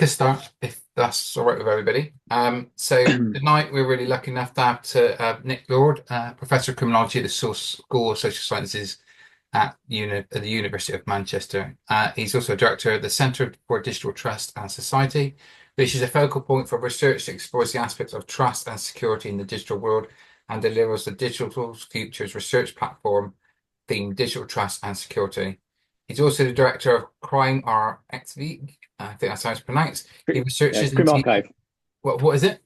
make a start if that's all right with everybody. So tonight we're really lucky enough to have Nick Lord, Professor of Criminology at the School of Social Sciences at the University of Manchester. He's also Director of the Centre for Digital Trust and Society, which is a focal point for research that explores the aspects of trust and security in the digital world and delivers the Digital Futures research platform themed Digital Trust and Security. He's also the Director of CrimRxiv. I think that's how it's pronounced. He Yeah, researches into CrimRxiv. what is it?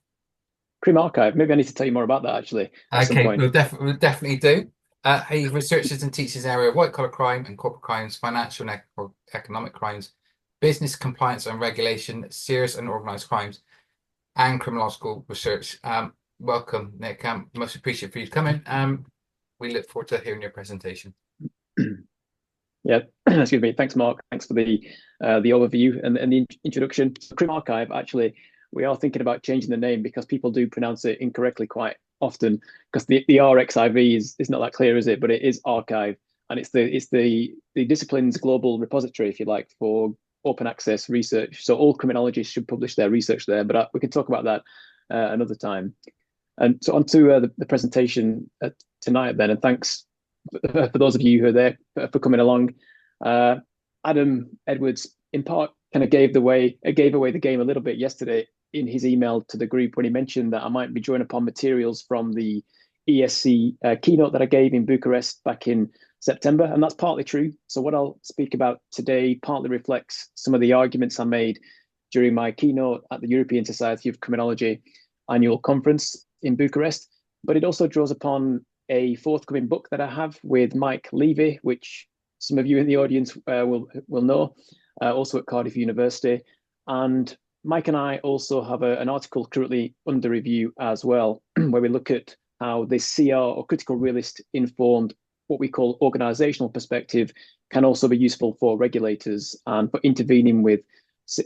CrimRxiv. Maybe I need to tell you more about that actually at some Okay, point. we'll definitely do. He researches and teaches area of white collar crime and corporate crimes, financial and economic crimes, business compliance and regulation, serious and organised crimes, and criminological research. Welcome, Nick. Most appreciated for you coming. We look forward to hearing your presentation. Yeah, excuse me. Thanks, Mark. Thanks for the overview and the introduction. CrimRxiv, actually, we are thinking about changing the name because people do pronounce it incorrectly quite often. Because the RXIV is not that clear, is it? But it is archive, and it's the discipline's global repository, if you like, for open access research. So all criminologists should publish their research there. But we can talk about that another time. And so on to the presentation tonight then. And thanks for those of you who are there for coming along. Adam Edwards, in part, kind of gave away the game a little bit yesterday in his email to the group when he mentioned that I might be drawing upon materials from the ESC keynote that I gave in Bucharest back in September, and that's partly true. So what I'll speak about today partly reflects some of the arguments I made during my keynote at the European Society of Criminology annual conference in Bucharest, but it also draws upon a forthcoming book that I have with Mike Levy, which some of you in the audience will know, also at Cardiff University. And Mike and I also have an article currently under review as well, where we look at how this CR or critical realist informed what we call organizational perspective can also be useful for regulators and for intervening with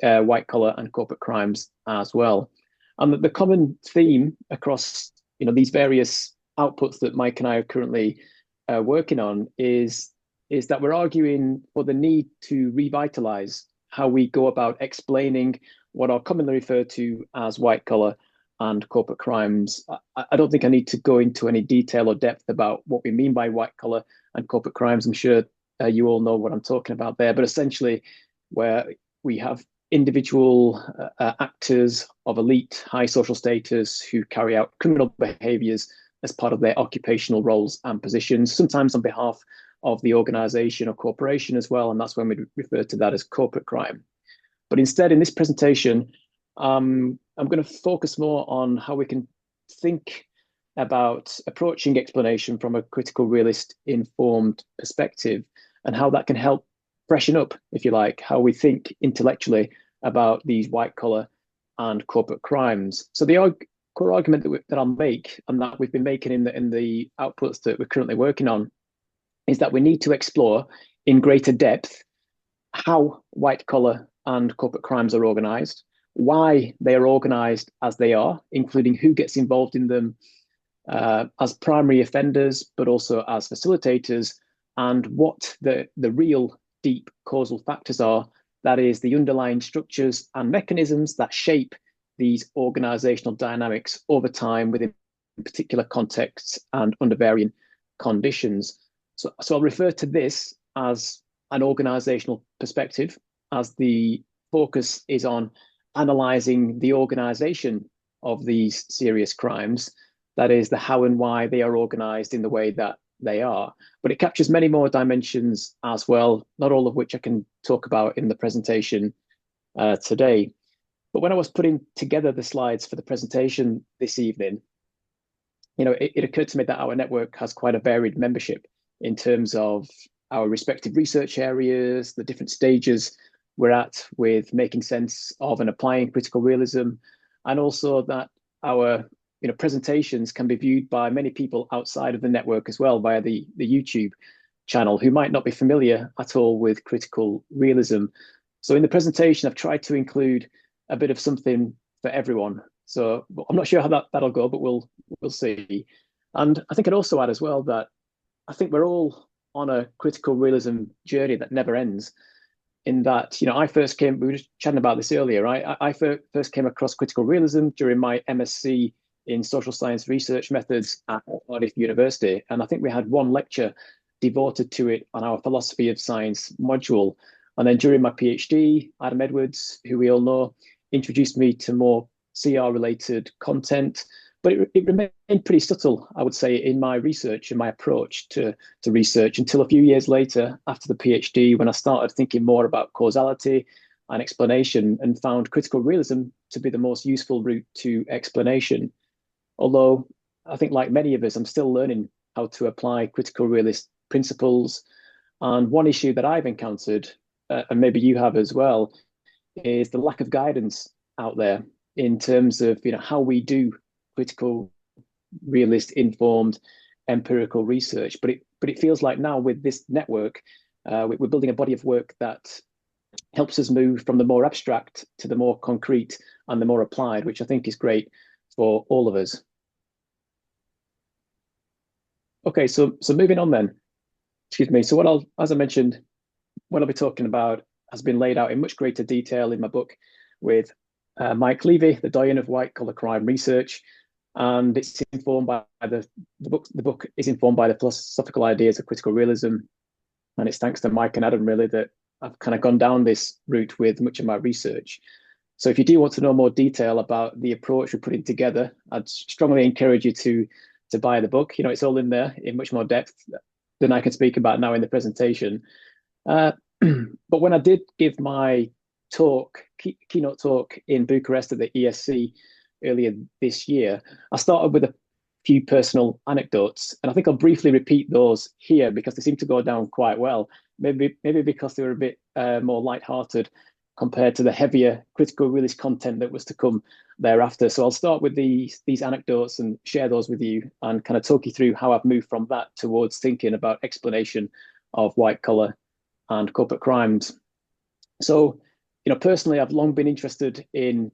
white collar and corporate crimes as well. And the common theme across these various outputs that Mike and I are currently working on is that we're arguing for the need to revitalize how we go about explaining what are commonly referred to as white collar and corporate crimes. I don't think I need to go into any detail or depth about what we mean by white collar and corporate crimes. I'm sure you all know what I'm talking about there, but essentially where we have individual actors of elite high social status who carry out criminal behaviors as part of their occupational roles and positions, sometimes on behalf of the organization or corporation as well. And that's when we refer to that as corporate crime. But instead, in this presentation, I'm going to focus more on how we can think about approaching explanation from a critical realist informed perspective and how that can help freshen up, if you like, how we think intellectually about these white collar and corporate crimes. So the core argument that I'll make, and that we've been making in the outputs that we're currently working on, is that we need to explore in greater depth how white collar and corporate crimes are organized, why they are organized as they are, including who gets involved in them as primary offenders, but also as facilitators, and what the real deep causal factors are, that is, the underlying structures and mechanisms that shape these organizational dynamics over time within particular contexts and under varying conditions. So I'll refer to this as an organizational perspective, as the focus is on analyzing the organization of these serious crimes, that is, the how and why they are organized in the way that they are. But it captures many more dimensions as well, not all of which I can talk about in the presentation today. But when I was putting together the slides for the presentation this evening, it occurred to me that our network has quite a varied membership in terms of our respective research areas, the different stages we're at with making sense of and applying critical realism, and also that our presentations can be viewed by many people outside of the network as well via the YouTube channel who might not be familiar at all with critical realism. So in the presentation, I've tried to include a bit of something for everyone. So I'm not sure how that'll go, but we'll see. And I think I'd also add as well that I think we're all on a critical realism journey that never ends. in that, I first came, we were just chatting about this earlier, right? I first came across critical realism during my MSc in social science research methods at Cardiff University. And I think we had one lecture devoted to it on our philosophy of science module. And then during my PhD, Adam Edwards, who we all know, introduced me to more CR related content. But it remained pretty subtle, I would say, in my research and my approach to research until a few years later, after the PhD, when I started thinking more about causality and explanation and found critical realism to be the most useful route to explanation. Although I think, like many of us, I'm still learning how to apply critical realist principles. And one issue that I've encountered, and maybe you have as well, is the lack of guidance out there in terms of how we do critical realist informed empirical research. But it feels like now with this network, we're building a body of work that helps us move from the more abstract to the more concrete and the more applied, which I think is great for all of us. Okay, so moving on then. Excuse me. So as I mentioned, what I'll be talking about has been laid out in much greater detail in my book with Mike Levy, the doyen of white collar crime research, and it's informed by the book. The book is informed by the philosophical ideas of critical realism, and it's thanks to Mike and Adam really that I've kind of gone down this route with much of my research. So if you do want to know more detail about the approach we're putting together, I'd strongly encourage you to buy the book. It's all in there in much more depth than I can speak about now in the presentation. But when I did give my keynote talk in Bucharest at the ESC earlier this year, I started with a few personal anecdotes, and I think I'll briefly repeat those here because they seem to go down quite well. Maybe because they were a bit more lighthearted compared to the heavier critical realist content that was to come thereafter. So I'll start with these anecdotes and share those with you and kind of talk you through how I've moved from that towards thinking about explanation of white collar and corporate crimes. So, personally, I've long been interested in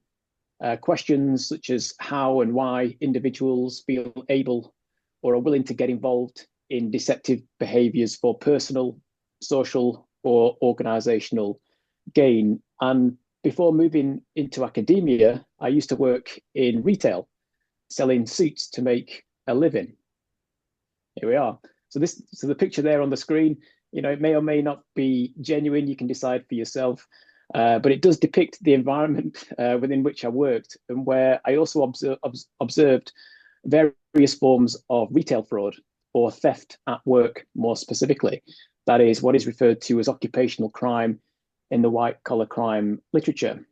questions such as how and why individuals feel able or are willing to get involved in deceptive behaviors for personal, social, or organizational gain. And before moving into academia, I used to work in retail, selling suits to make a living. Here we are. So the picture there on the screen, it may or may not be genuine. You can decide for yourself. But it does depict the environment within which I worked and where I also observed various forms of retail fraud or theft at work more specifically. That is what is referred to as occupational crime in the white collar crime literature.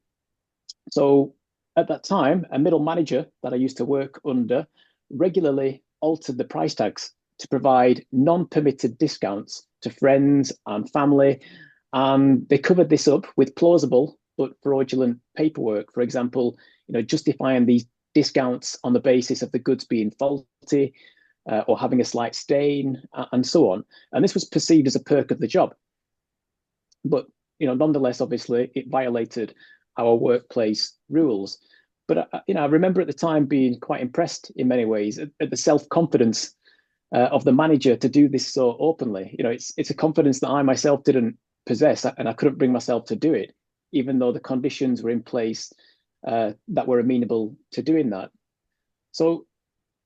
So at that time, a middle manager that I used to work under regularly altered the price tags to provide non-permitted discounts to friends and family. And they covered this up with plausible but fraudulent paperwork. For example, justifying these discounts on the basis of the goods being faulty or having a slight stain and so on. And this was perceived as a perk of the job. But nonetheless, obviously, it violated our workplace rules. But I remember at the time being quite impressed in many ways at the self-confidence of the manager to do this so openly. It's a confidence that I myself didn't possess, and I couldn't bring myself to do it, even though the conditions were in place that were amenable to doing that. So,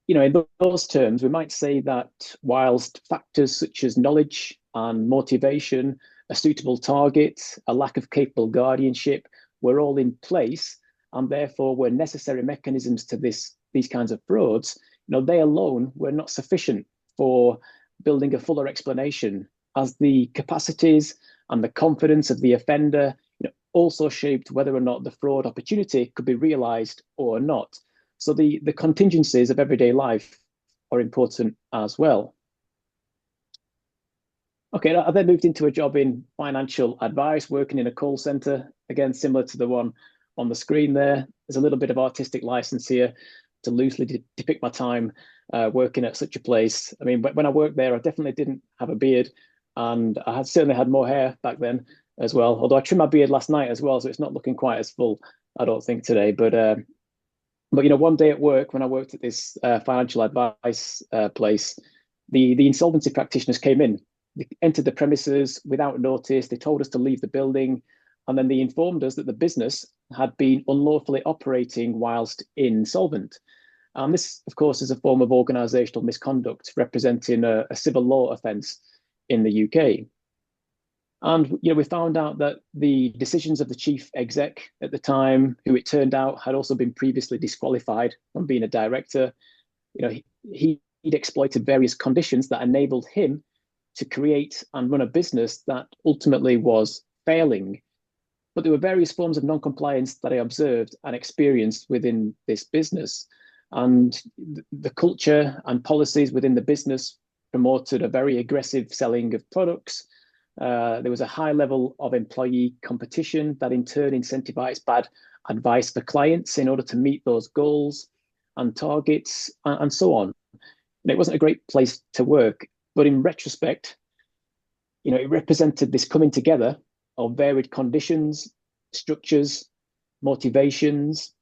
in those terms, we might say that whilst factors such as knowledge and motivation, a suitable target, a lack of capable guardianship were all in place, and therefore were necessary mechanisms to these kinds of frauds, they alone were not sufficient for building a fuller explanation, as the capacities and the confidence of the offender also shaped whether or not the fraud opportunity could be realized or not. So the contingencies of everyday life are important as well. Okay, I then moved into a job in financial advice, working in a call center, again, similar to the one on the screen there. There's a little bit of artistic license here to loosely depict my time working at such a place. I mean, when I worked there, I definitely didn't have a beard, and I certainly had more hair back then as well. Although I trimmed my beard last night as well, so it's not looking quite as full, I don't think, today. But one day at work when I worked at this financial advice place, the insolvency practitioners came in they entered the premises without notice. They told us to leave the building, and then they informed us that the business had been unlawfully operating whilst insolvent. And this, of course, is a form of organisational misconduct representing a civil law offence in the UK. And we found out that the decisions of the chief exec at the time, who it turned out had also been previously disqualified from being a director, he'd exploited various conditions that enabled him to create and run a business that ultimately was failing. But there were various forms of non-compliance that I observed and experienced within this business. And the culture and policies within the business promoted a very aggressive selling of products. There was a high level of employee competition that in turn incentivized bad advice for clients in order to meet those goals and targets and so on. And it wasn't a great place to work, but in retrospect, it represented this coming together of varied conditions, structures, motivations,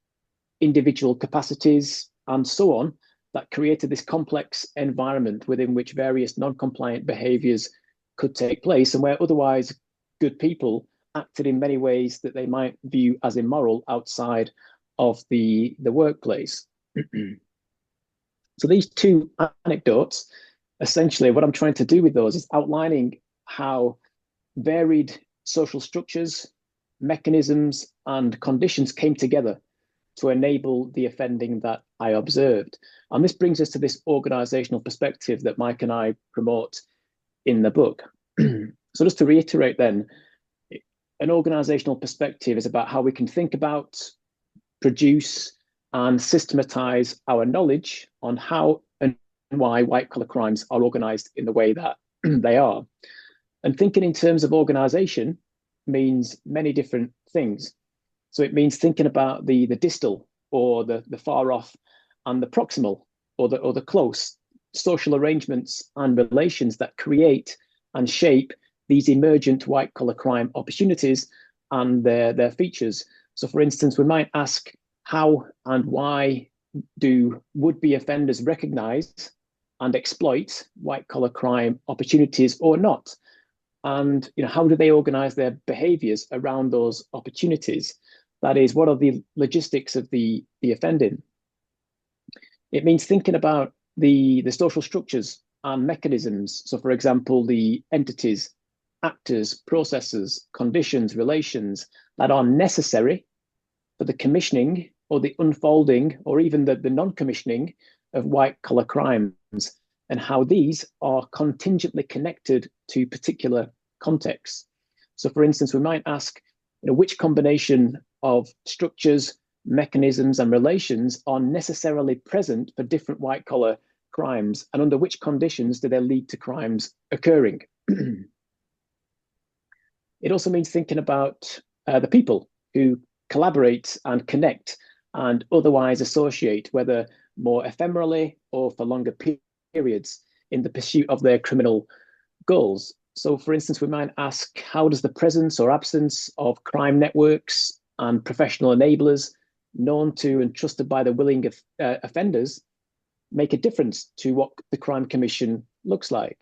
individual capacities, and so on, that created this complex environment within which various non-compliant behaviors could take place, and where otherwise good people acted in many ways that they might view as immoral outside of the workplace. So these two anecdotes, essentially what I'm trying to do with those is outlining how varied social structures, mechanisms, and conditions came together to enable the offending that I observed. And this brings us to this organisational perspective that Mike and I promote in the book. So just to reiterate then, an organisational perspective is about how we can think about, produce, and systematise our knowledge on how and why white-collar crimes are organised in the way that they are. And thinking in terms of organisation means many different things. So it means thinking about the distal or the far off and the proximal or the close social arrangements and relations that create and shape these emergent white-collar crime opportunities and their features. So for instance, we might ask, how and why do would-be offenders recognise and exploit white-collar crime opportunities or not? And how do they organise their behaviours around those opportunities? That is, what are the logistics of the offending? It means thinking about the social structures and mechanisms. So for example, the entities, actors, processes, conditions, relations that are necessary for the commissioning or the unfolding or even the non-commissioning of white-collar crimes, and how these are contingently connected to particular contexts. So for instance, we might ask, which combination of structures, mechanisms, and relations are necessarily present for different white-collar crimes, and under which conditions do they lead to crimes occurring? It also means thinking about the people who collaborate and connect and otherwise associate, whether more ephemerally or for longer periods, in the pursuit of their criminal goals. So for instance, we might ask, how does the presence or absence of crime networks and professional enablers known to and trusted by the willing offenders make a difference to what the crime commission looks like?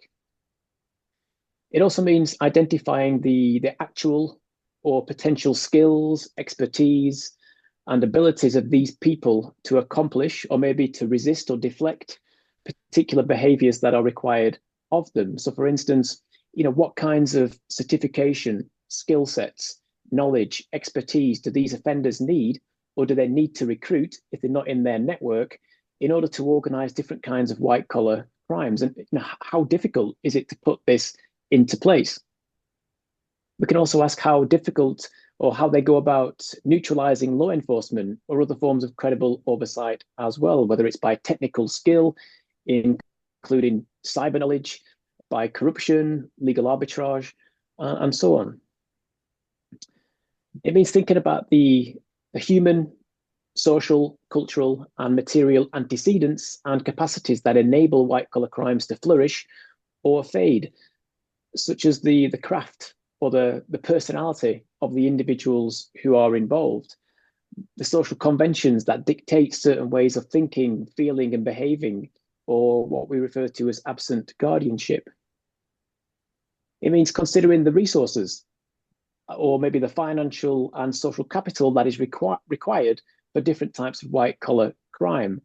It also means identifying the actual or potential skills, expertise, and abilities of these people to accomplish or maybe to resist or deflect particular behaviors that are required of them. So for instance, what kinds of certification, skill sets, knowledge, expertise do these offenders need, or do they need to recruit if they're not in their network, in order to organize different kinds of white-collar crimes? And how difficult is it to put this into place? We can also ask how difficult or how they go about neutralizing law enforcement or other forms of credible oversight as well, whether it's by technical skill, including cyber knowledge, by corruption, legal arbitrage, and so on. It means thinking about the human, social, cultural, and material antecedents and capacities that enable white-collar crimes to flourish or fade, such as the craft or the personality of the individuals who are involved, the social conventions that dictate certain ways of thinking, feeling, and behaving, or what we refer to as absent guardianship. It means considering the resources or maybe the financial and social capital that is required for different types of white collar crime.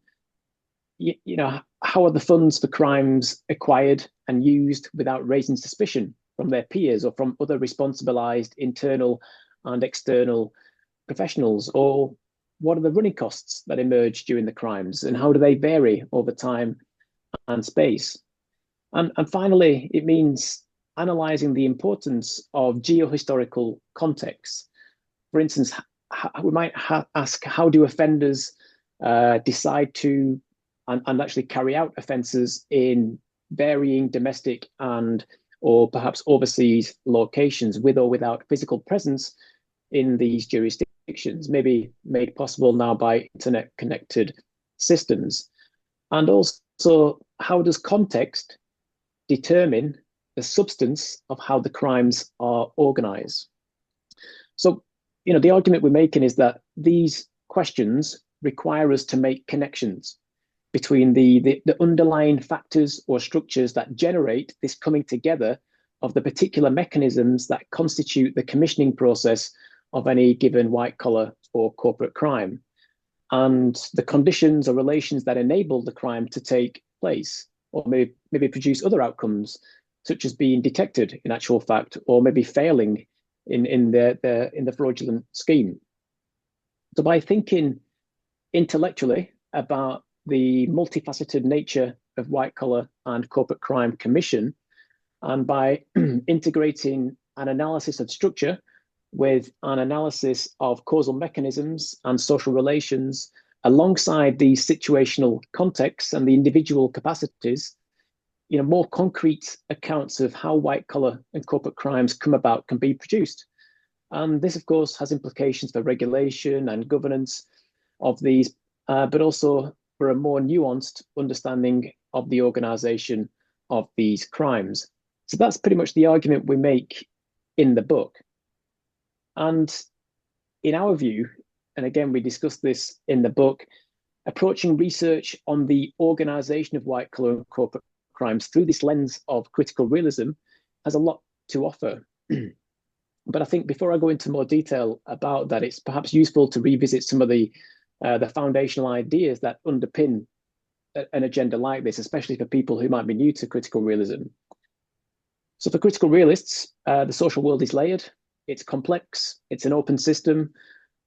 You know, how are the funds for crimes acquired and used without raising suspicion from their peers or from other responsibilized internal and external professionals? Or what are the running costs that emerge during the crimes, and how do they vary over time and space? And finally, it means analyzing the importance of geohistorical contexts. For instance, we might ask, how do offenders decide to and actually carry out offences in varying domestic and or perhaps overseas locations with or without physical presence in these jurisdictions, maybe made possible now by internet connected systems? And also, how does context determine the substance of how the crimes are organized? So, you know, the argument we're making is that these questions require us to make connections between the underlying factors or structures that generate this coming together of the particular mechanisms that constitute the commissioning process of any given white collar or corporate crime, and the conditions or relations that enable the crime to take place, or maybe produce other outcomes, such as being detected in actual fact, or maybe failing in the fraudulent scheme. So by thinking intellectually about the multifaceted nature of white collar and corporate crime commission, and by integrating an analysis of structure with an analysis of causal mechanisms and social relations alongside the situational contexts and the individual capacities, you know, more concrete accounts of how white collar and corporate crimes come about can be produced. And this, of course, has implications for regulation and governance of these, but also for a more nuanced understanding of the organization of these crimes. So that's pretty much the argument we make in the book. And in our view, and again, we discuss this in the book, approaching research on the organization of white collar and corporate crimes through this lens of critical realism has a lot to offer. But I think before I go into more detail about that, it's perhaps useful to revisit some of the foundational ideas that underpin an agenda like this, especially for people who might be new to critical realism. So for critical realists, the social world is layered, it's complex, it's an open system,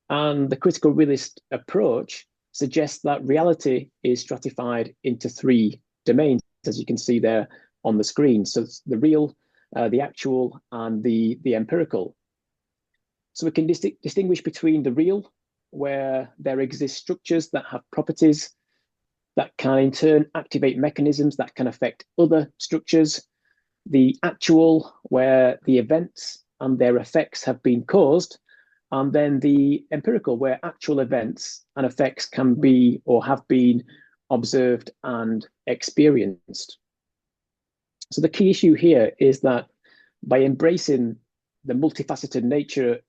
and the critical realist approach suggests that reality is stratified into three domains, as you can see there on the screen. So it's the real, the actual, and the empirical. So we can distinguish between the real, where there exist structures that have properties that can in turn activate mechanisms that can affect other structures, the actual, where the events and their effects have been caused, and then the empirical, where actual events and effects can be or have been observed and experienced. So the key issue here is that by embracing the multifaceted nature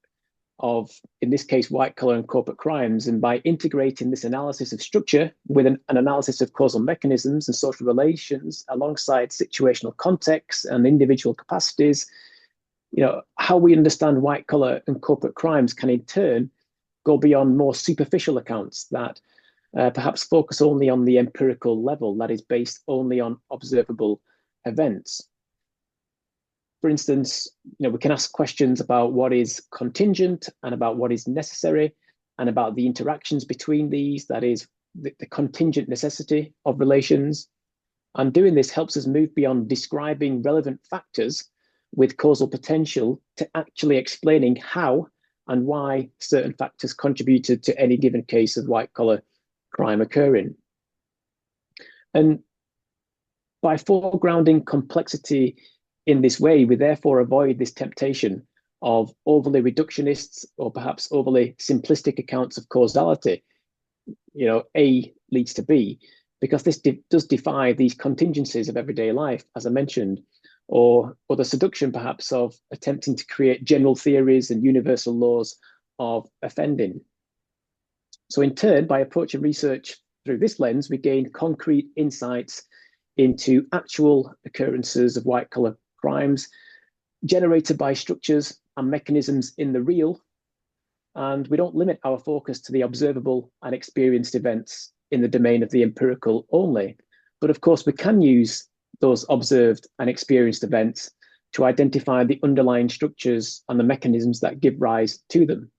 of, in this case, white collar and corporate crimes, and by integrating this analysis of structure with an analysis of causal mechanisms and social relations alongside situational contexts and individual capacities, you know, how we understand white collar and corporate crimes can in turn go beyond more superficial accounts that perhaps focus only on the empirical level, that is based only on observable events. For instance, you know, we can ask questions about what is contingent and about what is necessary, and about the interactions between these, that is the contingent necessity of relations. And doing this helps us move beyond describing relevant factors with causal potential to actually explaining how and why certain factors contributed to any given case of white collar crime occurring. And by foregrounding complexity in this way, we therefore avoid this temptation of overly reductionist or perhaps overly simplistic accounts of causality. You know, A leads to B, because this does defy these contingencies of everyday life, as I mentioned, or the seduction perhaps of attempting to create general theories and universal laws of offending. So in turn, by approaching research through this lens, we gain concrete insights into actual occurrences of white collar crimes, generated by structures and mechanisms in the real, and we don't limit our focus to the observable and experienced events in the domain of the empirical only. But of course, we can use those observed and experienced events to identify the underlying structures and the mechanisms that give rise to them.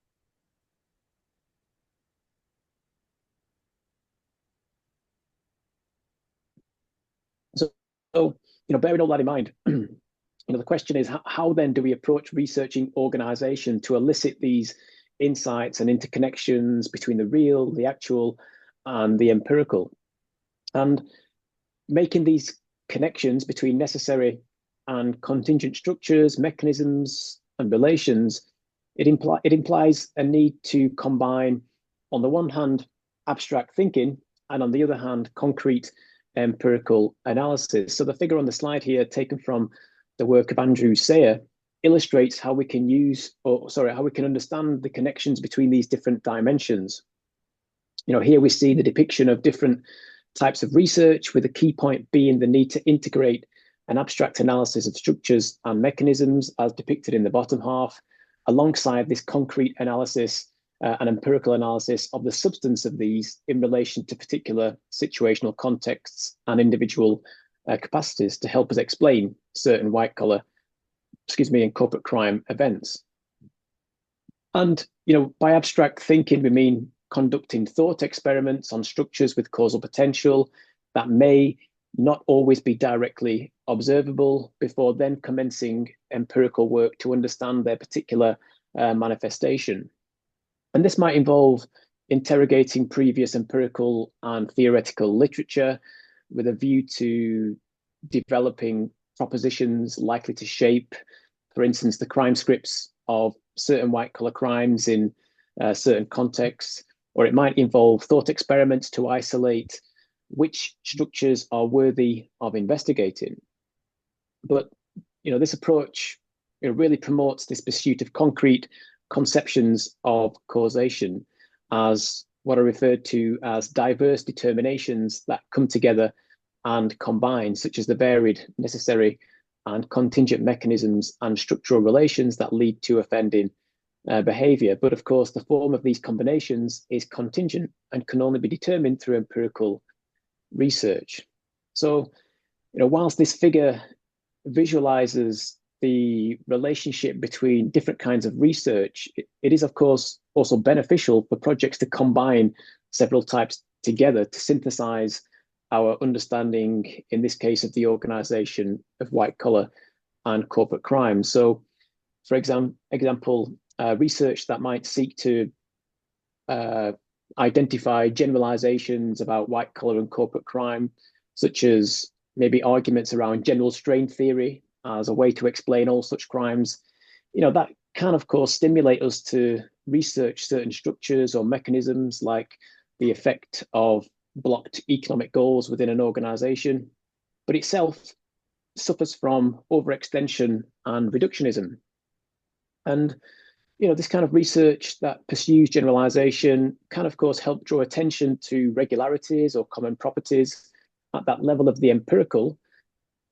So bearing all that in mind, the question is, how then do we approach researching organisation to elicit these insights and interconnections between the real, the actual, and the empirical? And making these connections between necessary and contingent structures, mechanisms, and relations, it implies a need to combine, on the one hand, abstract thinking, and on the other hand, concrete empirical analysis. So the figure on the slide here, taken from the work of Andrew Sayer, illustrates how we can how we can understand the connections between these different dimensions. Here we see the depiction of different types of research, with a key point being the need to integrate an abstract analysis of structures and mechanisms, as depicted in the bottom half, alongside this concrete analysis and empirical analysis of the substance of these in relation to particular situational contexts and individual capacities to help us explain certain white-collar, and corporate crime events. And, by abstract thinking, we mean conducting thought experiments on structures with causal potential that may not always be directly observable before then commencing empirical work to understand their particular manifestation. And this might involve interrogating previous empirical and theoretical literature with a view to developing propositions likely to shape, for instance, the crime scripts of certain white-collar crimes in certain contexts, or it might involve thought experiments to isolate which structures are worthy of investigating. But this approach really promotes this pursuit of concrete conceptions of causation as what are referred to as diverse determinations that come together and combine, such as the varied, necessary, and contingent mechanisms and structural relations that lead to offending behavior. But of course, the form of these combinations is contingent and can only be determined through empirical research. So, whilst this figure visualizes the relationship between different kinds of research, it is, of course, also beneficial for projects to combine several types together to synthesize our understanding, in this case, of the organization of white-collar and corporate crime. So, for example, research that might seek to identify generalizations about white-collar and corporate crime, such as maybe arguments around general strain theory as a way to explain all such crimes, that can, of course, stimulate us to research certain structures or mechanisms, like the effect of blocked economic goals within an organization, but itself suffers from overextension and reductionism. And this kind of research that pursues generalization can, of course, help draw attention to regularities or common properties at that level of the empirical,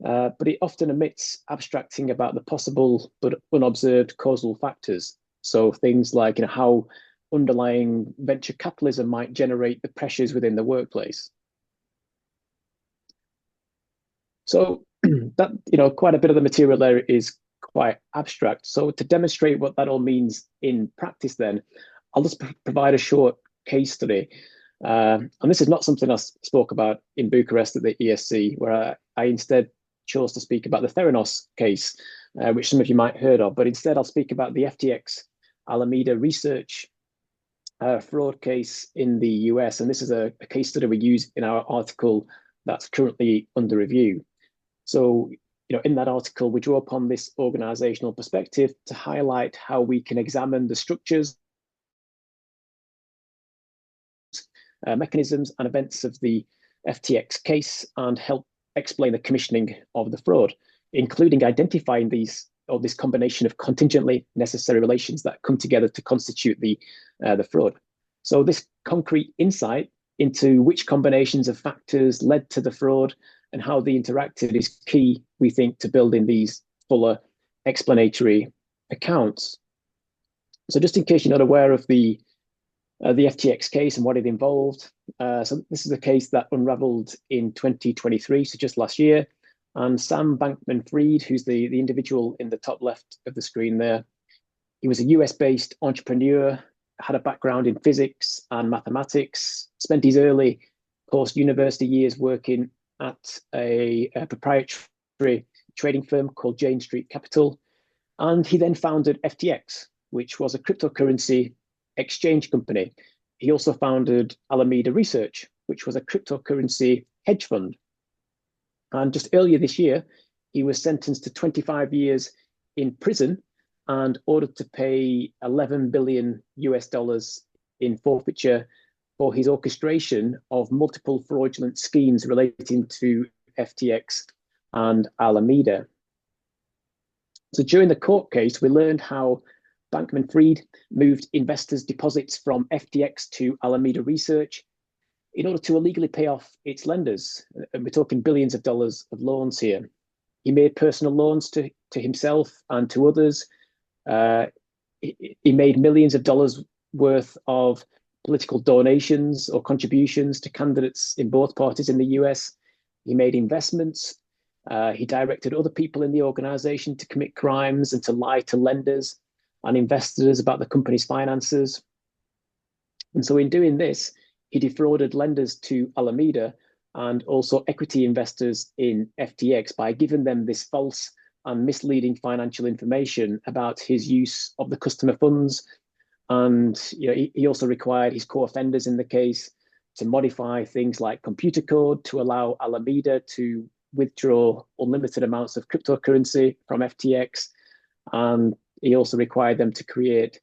but it often omits abstracting about the possible but unobserved causal factors. So things like how underlying venture capitalism might generate the pressures within the workplace. So that, quite a bit of the material there is quite abstract. So to demonstrate what that all means in practice, then I'll just provide a short case study. And this is not something I spoke about in Bucharest at the ESC, where I instead chose to speak about the Theranos case, which some of you might have heard of. But instead, I'll speak about the FTX Alameda research fraud case in the US. And this is a case study we use in our article that's currently under review. So, in that article, we draw upon this organizational perspective to highlight how we can examine the structures, mechanisms, and events of the FTX case and help explain the commissioning of the fraud, including identifying this combination of contingently necessary relations that come together to constitute the fraud. So this concrete insight into which combinations of factors led to the fraud and how they interacted is key, we think, to building these fuller explanatory accounts. So just in case you're not aware of the FTX case and what it involved, so this is a case that unraveled in 2023, so just last year. And Sam Bankman-Fried, who's the individual in the top left of the screen there, he was a US-based entrepreneur, had a background in physics and mathematics, spent his early post-university years working at a proprietary trading firm called Jane Street Capital. And he then founded FTX, which was a cryptocurrency exchange company. He also founded Alameda Research, which was a cryptocurrency hedge fund. And just earlier this year, he was sentenced to 25 years in prison and ordered to pay 11 billion US dollars in forfeiture for his orchestration of multiple fraudulent schemes relating to FTX and Alameda. So during the court case, we learned how Bankman-Fried moved investors' deposits from FTX to Alameda Research in order to illegally pay off its lenders. And we're talking billions of dollars of loans here. He made personal loans to himself and to others. He made millions of dollars worth of political donations or contributions to candidates in both parties in the US. He made investments. He directed other people in the organization to commit crimes and to lie to lenders and investors about the company's finances. And so in doing this, he defrauded lenders to Alameda and also equity investors in FTX by giving them this false and misleading financial information about his use of the customer funds. And he also required his co-offenders in the case to modify things like computer code to allow Alameda to withdraw unlimited amounts of cryptocurrency from FTX. And he also required them to create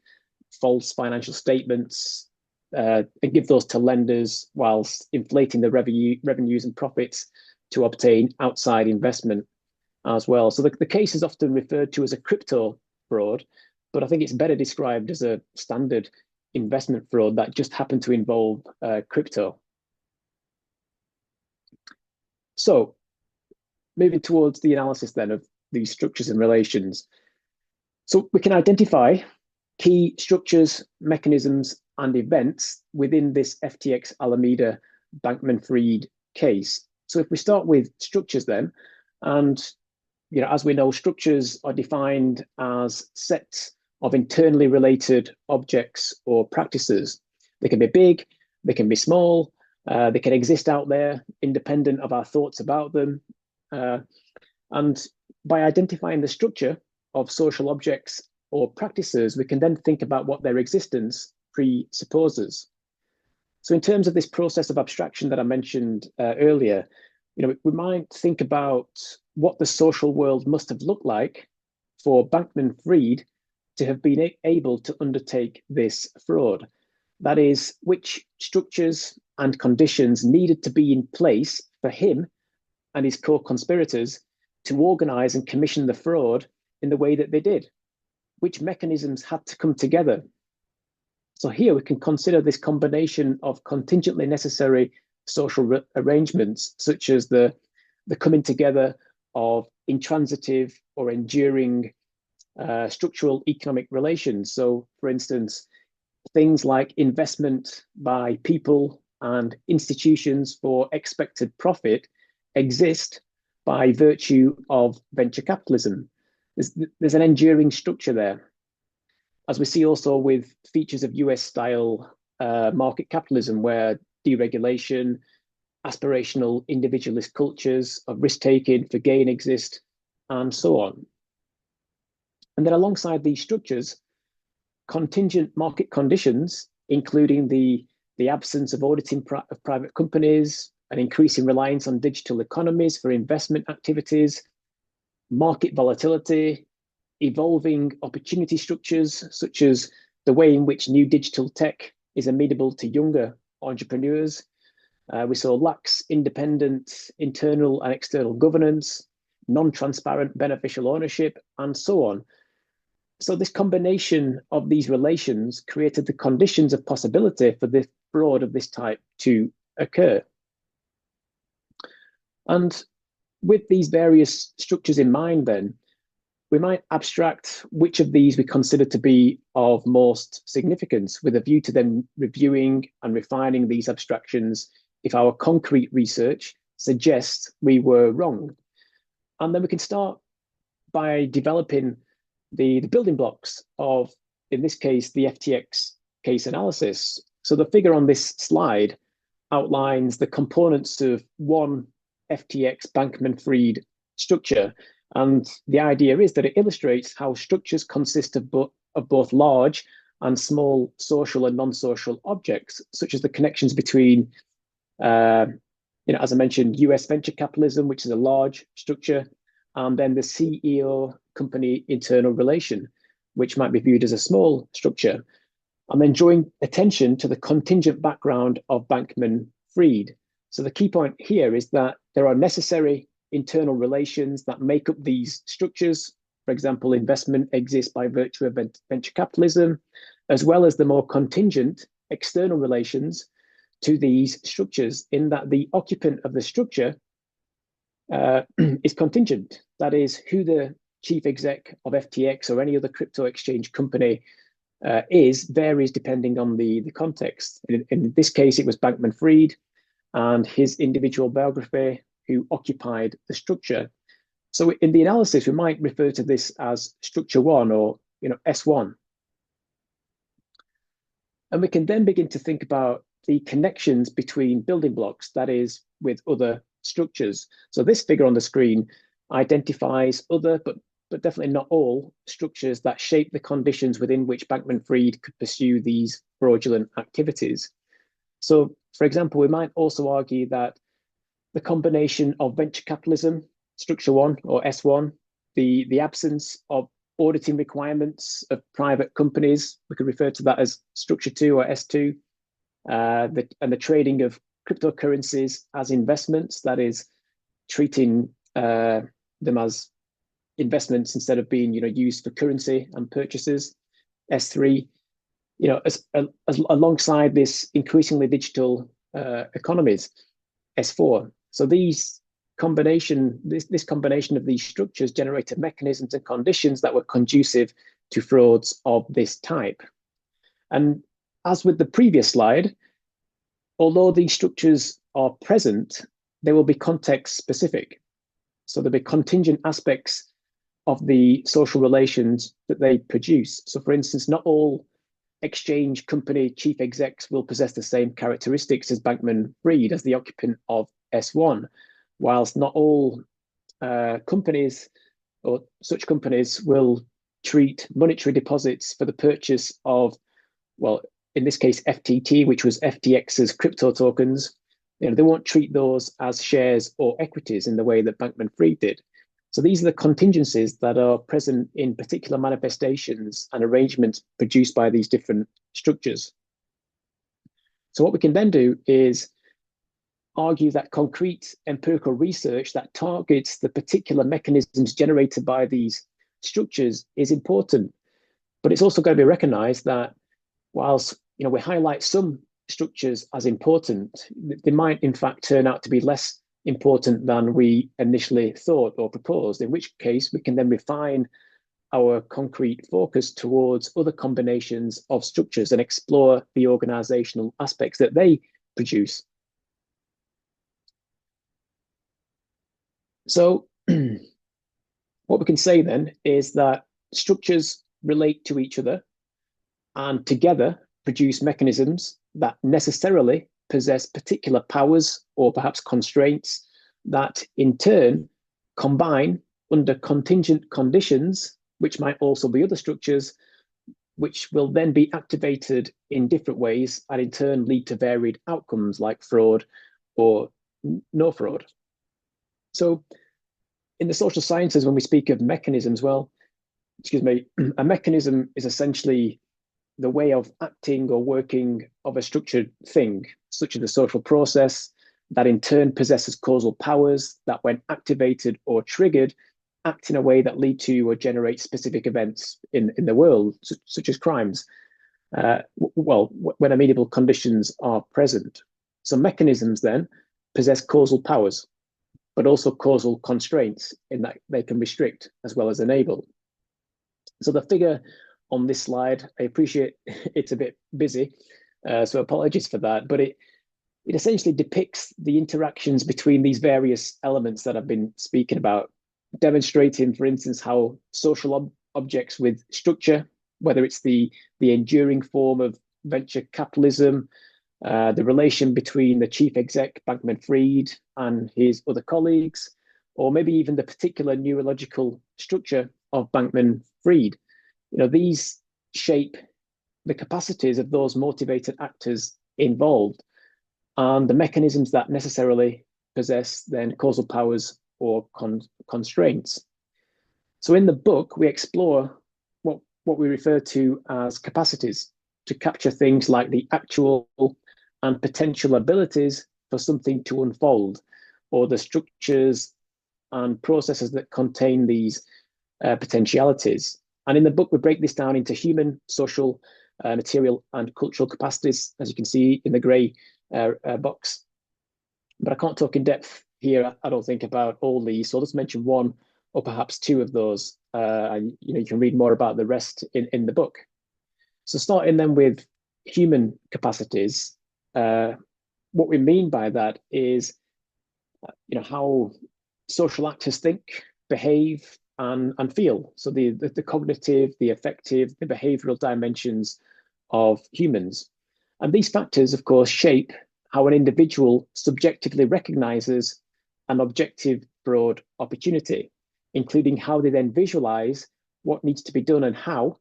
false financial statements and give those to lenders whilst inflating the revenues and profits to obtain outside investment as well. So the case is often referred to as a crypto fraud, but I think it's better described as a standard investment fraud that just happened to involve crypto. So moving towards the analysis then of these structures and relations. So we can identify key structures, mechanisms, and events within this FTX Alameda Bankman-Fried case. So if we start with structures then, and as we know, structures are defined as sets of internally related objects or practices. They can be big, they can be small, they can exist out there independent of our thoughts about them. And by identifying the structure of social objects or practices, we can then think about what their existence presupposes. So in terms of this process of abstraction that I mentioned earlier, we might think about what the social world must have looked like for Bankman-Fried to have been able to undertake this fraud. That is, which structures and conditions needed to be in place for him and his co-conspirators to organize and commission the fraud in the way that they did. Which mechanisms had to come together. So here we can consider this combination of contingently necessary social arrangements, such as the coming together of intransitive or enduring structural economic relations. So for instance, things like investment by people and institutions for expected profit exist by virtue of venture capitalism. There's an enduring structure there, as we see also with features of US-style market capitalism, where deregulation, aspirational individualist cultures of risk-taking for gain exist, and so on. And then alongside these structures, contingent market conditions, including the absence of auditing of private companies, an increasing reliance on digital economies for investment activities, market volatility, evolving opportunity structures, such as the way in which new digital tech is amenable to younger entrepreneurs. We saw lax independent internal and external governance, non-transparent beneficial ownership, and so on. So this combination of these relations created the conditions of possibility for this fraud of this type to occur. And with these various structures in mind then, we might abstract which of these we consider to be of most significance, with a view to then reviewing and refining these abstractions if our concrete research suggests we were wrong. And then we can start by developing the building blocks of, in this case, the FTX case analysis. So the figure on this slide outlines the components of one FTX Bankman-Fried structure. And the idea is that it illustrates how structures consist of both large and small social and non-social objects, such as the connections between, as I mentioned, US venture capitalism, which is a large structure, and then the CEO company internal relation, which might be viewed as a small structure. And then drawing attention to the contingent background of Bankman-Fried. So the key point here is that there are necessary internal relations that make up these structures. For example, investment exists by virtue of venture capitalism, as well as the more contingent external relations to these structures, in that the occupant of the structure is contingent. That is, who the chief exec of FTX or any other crypto exchange company varies depending on the context. In this case, it was Bankman-Fried and his individual biography who occupied the structure. So in the analysis, we might refer to this as structure one, or S1. And we can then begin to think about the connections between building blocks, that is, with other structures. So this figure on the screen identifies other, but definitely not all, structures that shape the conditions within which Bankman-Fried could pursue these fraudulent activities. So, for example, we might also argue that the combination of venture capitalism, structure one or S1, the absence of auditing requirements of private companies, we could refer to that as structure two or S2, and the trading of cryptocurrencies as investments, that is, treating them as investments instead of being used for currency and purchases, S3, alongside this increasingly digital economies, S4. So this combination of these structures generated mechanisms and conditions that were conducive to frauds of this type. And as with the previous slide, although these structures are present, they will be context specific. So there'll be contingent aspects of the social relations that they produce. So for instance, not all exchange company chief execs will possess the same characteristics as Bankman-Fried as the occupant of S1, whilst not all companies or such companies will treat monetary deposits for the purchase of, well, in this case, FTT, which was FTX's crypto tokens. They won't treat those as shares or equities in the way that Bankman-Fried did. So these are the contingencies that are present in particular manifestations and arrangements produced by these different structures. So what we can then do is argue that concrete empirical research that targets the particular mechanisms generated by these structures is important. But it's also got to be recognized that whilst we highlight some structures as important, they might in fact turn out to be less important than we initially thought or proposed, in which case we can then refine our concrete focus towards other combinations of structures and explore the organizational aspects that they produce. So what we can say then is that structures relate to each other and together produce mechanisms that necessarily possess particular powers or perhaps constraints that in turn combine under contingent conditions, which might also be other structures, which will then be activated in different ways and in turn lead to varied outcomes like fraud or no fraud. So in the social sciences, when we speak of mechanisms, a mechanism is essentially the way of acting or working of a structured thing, such as a social process that in turn possesses causal powers that, when activated or triggered, act in a way that lead to or generate specific events in the world, such as crimes, when amenable conditions are present. So mechanisms then possess causal powers, but also causal constraints in that they can restrict as well as enable. So the figure on this slide, I appreciate it's a bit busy, so apologies for that, but it essentially depicts the interactions between these various elements that I've been speaking about, demonstrating, for instance, how social objects with structure, whether it's the enduring form of venture capitalism, the relation between the chief exec, Bankman-Fried, and his other colleagues, or maybe even the particular neurological structure of Bankman-Fried. These shape the capacities of those motivated actors involved and the mechanisms that necessarily possess then causal powers or constraints. So in the book, we explore what we refer to as capacities to capture things like the actual and potential abilities for something to unfold, or the structures and processes that contain these potentialities. And in the book, we break this down into human, social, material, and cultural capacities, as you can see in the grey box. But I can't talk in depth here, I don't think, about all these. So I'll just mention one or perhaps two of those. And you can read more about the rest in the book. So starting then with human capacities, what we mean by that is how social actors think, behave, and feel. So the cognitive, the affective, the behavioral dimensions of humans. And these factors, of course, shape how an individual subjectively recognizes an objective broad opportunity, including how they then visualize what needs to be done and how,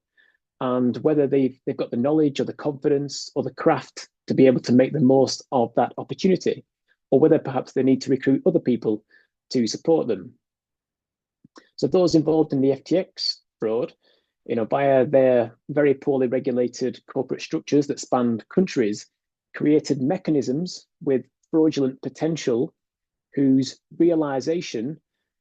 and whether they've got the knowledge or the confidence or the craft to be able to make the most of that opportunity, or whether perhaps they need to recruit other people to support them. So those involved in the FTX fraud, via their very poorly regulated corporate structures that spanned countries, created mechanisms with fraudulent potential whose realization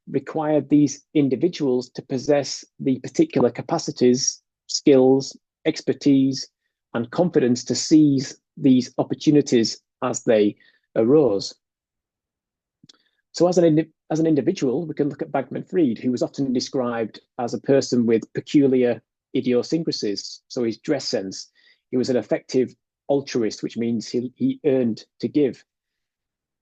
required these individuals to possess the particular capacities, skills, expertise, and confidence to seize these opportunities as they arose. So as an individual, we can look at Bankman-Fried, who was often described as a person with peculiar idiosyncrasies. So his dress sense, he was an effective altruist, which means he earned to give.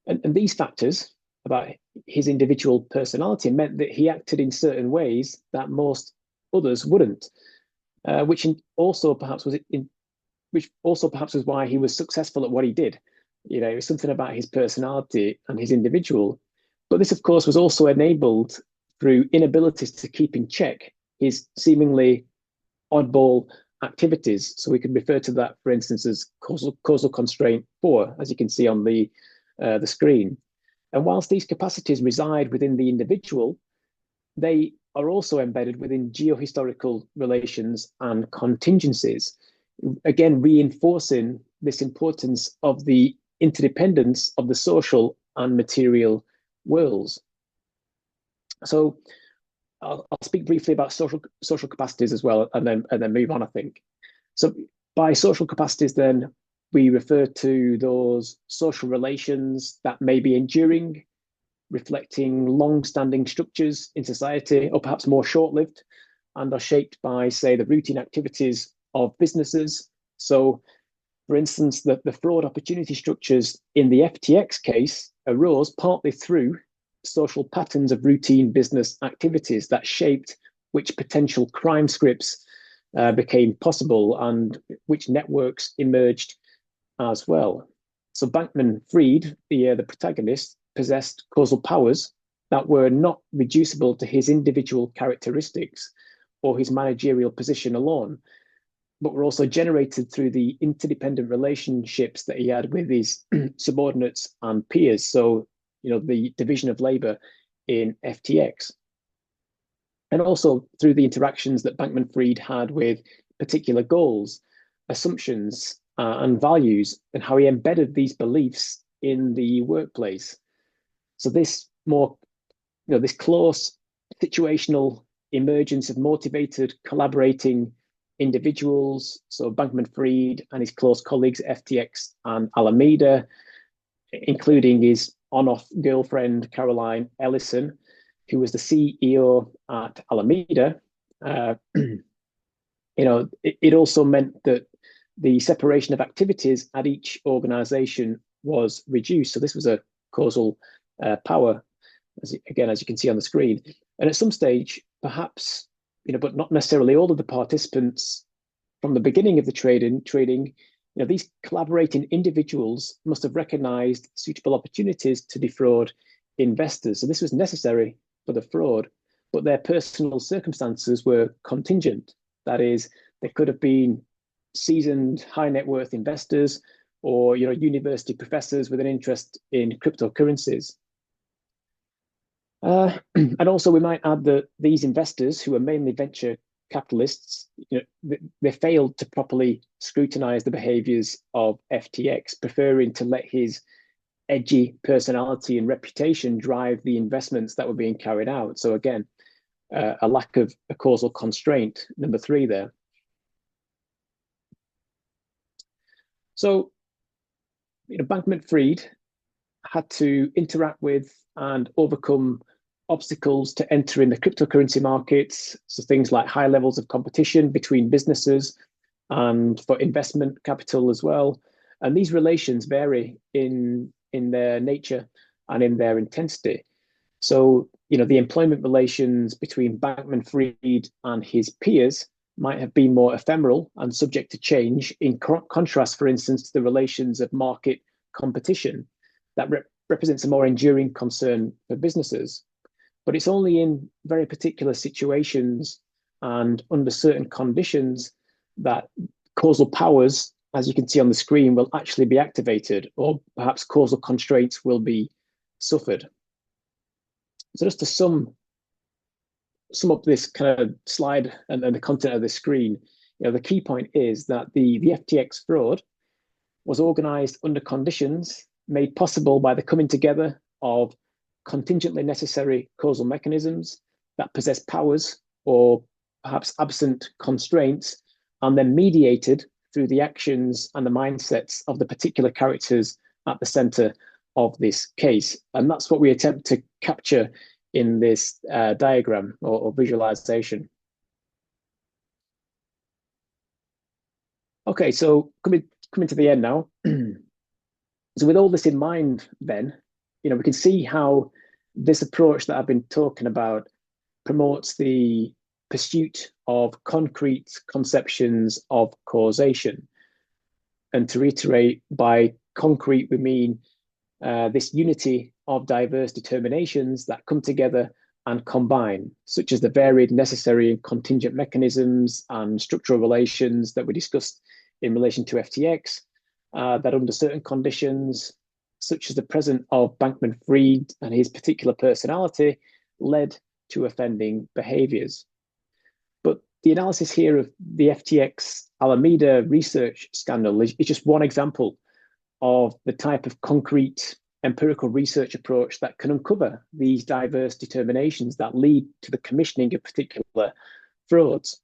And these factors about his individual personality meant that he acted in certain ways that most others wouldn't, which also perhaps was why he was successful at what he did. It was something about his personality and his individual. But this, of course, was also enabled through inabilities to keep in check his seemingly oddball activities. So we could refer to that, for instance, as causal constraint 4, as you can see on the screen. And whilst these capacities reside within the individual, they are also embedded within geohistorical relations and contingencies, again, reinforcing this importance of the interdependence of the social and material worlds. So I'll speak briefly about social capacities as well, and then move on, I think. So by social capacities, then, we refer to those social relations that may be enduring, reflecting long-standing structures in society, or perhaps more short-lived, and are shaped by, say, the routine activities of businesses. So, for instance, the fraud opportunity structures in the FTX case arose partly through social patterns of routine business activities that shaped which potential crime scripts became possible and which networks emerged as well. So Bankman-Fried, the protagonist, possessed causal powers that were not reducible to his individual characteristics or his managerial position alone, but were also generated through the interdependent relationships that he had with his subordinates and peers. So, the division of labor in FTX. And also through the interactions that Bankman-Fried had with particular goals, assumptions, and values, and how he embedded these beliefs in the workplace. So this this close situational emergence of motivated, collaborating individuals, so Bankman-Fried and his close colleagues at FTX and Alameda, including his on-off girlfriend, Caroline Ellison, who was the CEO at Alameda, it also meant that the separation of activities at each organization was reduced. So this was a causal power, as you can see on the screen. And at some stage, perhaps, but not necessarily all of the participants from the beginning of the trading, these collaborating individuals must have recognized suitable opportunities to defraud investors. So this was necessary for the fraud, but their personal circumstances were contingent. That is, they could have been seasoned high net worth investors or university professors with an interest in cryptocurrencies. And also we might add that these investors, who are mainly venture capitalists, they failed to properly scrutinize the behaviors of FTX, preferring to let his edgy personality and reputation drive the investments that were being carried out. So again, a lack of a causal constraint, number 3 there. So, Bankman-Fried had to interact with and overcome obstacles to enter in the cryptocurrency markets. So things like high levels of competition between businesses and for investment capital as well. And these relations vary in their nature and in their intensity. So, the employment relations between Bankman-Fried and his peers might have been more ephemeral and subject to change, in contrast, for instance, to the relations of market competition that represents a more enduring concern for businesses. But it's only in very particular situations and under certain conditions that causal powers, as you can see on the screen, will actually be activated, or perhaps causal constraints will be suffered. So just to sum up this kind of slide and the content of the screen, the key point is that the FTX fraud was organized under conditions made possible by the coming together of contingently necessary causal mechanisms that possess powers or perhaps absent constraints, and then mediated through the actions and the mindsets of the particular characters at the center of this case. And that's what we attempt to capture in this diagram or visualization. Okay, so coming to the end now. So with all this in mind, then, we can see how this approach that I've been talking about promotes the pursuit of concrete conceptions of causation. And to reiterate, by concrete, we mean this unity of diverse determinations that come together and combine, such as the varied necessary and contingent mechanisms and structural relations that we discussed in relation to FTX, that under certain conditions, such as the presence of Bankman-Fried and his particular personality, led to offending behaviors. But the analysis here of the FTX Alameda research scandal is just one example of the type of concrete empirical research approach that can uncover these diverse determinations that lead to the commissioning of particular frauds.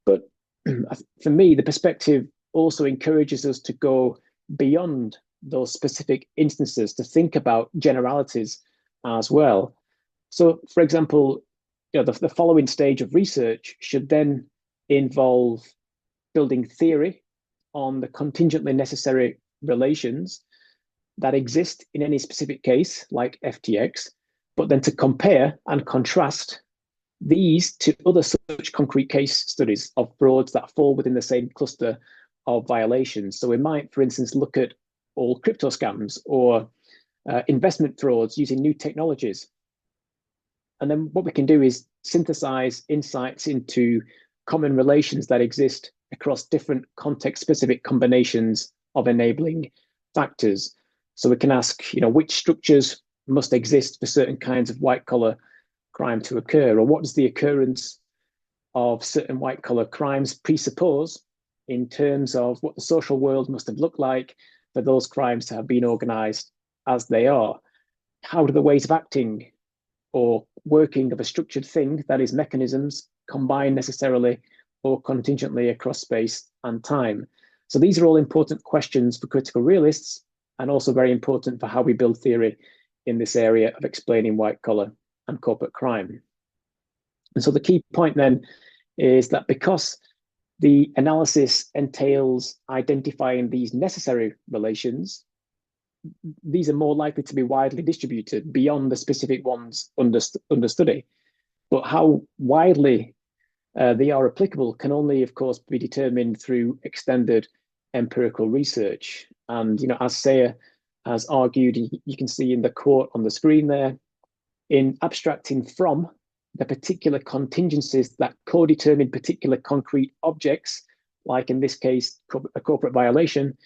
But for me, the perspective also encourages us to go beyond those specific instances, to think about generalities as well. So, for example, the following stage of research should then involve building theory on the contingently necessary relations that exist in any specific case, like FTX, but then to compare and contrast these to other such concrete case studies of frauds that fall within the same cluster of violations. So we might, for instance, look at all crypto scams or investment frauds using new technologies. And then what we can do is synthesize insights into common relations that exist across different context-specific combinations of enabling factors. So we can ask, which structures must exist for certain kinds of white-collar crime to occur, or what does the occurrence of certain white-collar crimes presuppose in terms of what the social world must have looked like for those crimes to have been organized as they are? How do the ways of acting or working of a structured thing, that is mechanisms, combine necessarily or contingently across space and time? So these are all important questions for critical realists, and also very important for how we build theory in this area of explaining white collar and corporate crime. And so the key point then is that because The analysis entails identifying these necessary relations. These are more likely to be widely distributed beyond the specific ones under study. But how widely they are applicable can only, of course, be determined through extended empirical research. And, as Sayer has argued, you can see in the quote on the screen there, in abstracting from the particular contingencies that co-determine particular concrete objects, like in this case, a corporate violation,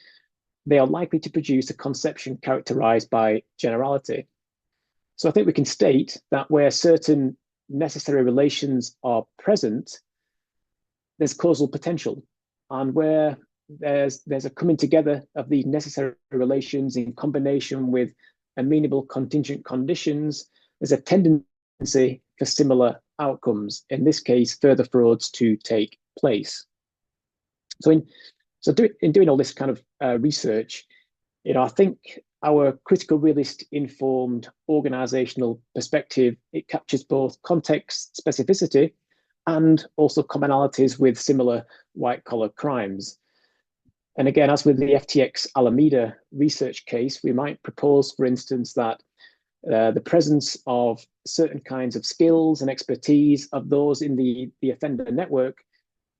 they are likely to produce a conception characterized by generality. So I think we can state that where certain necessary relations are present, there's causal potential. And where there's a coming together of these necessary relations in combination with amenable contingent conditions, there's a tendency for similar outcomes, in this case, further frauds to take place. So in doing all this kind of research, I think our critical realist informed organizational perspective, it captures both context specificity and also commonalities with similar white collar crimes. And again, as with the FTX Alameda research case, we might propose, for instance, that the presence of certain kinds of skills and expertise of those in the offender network,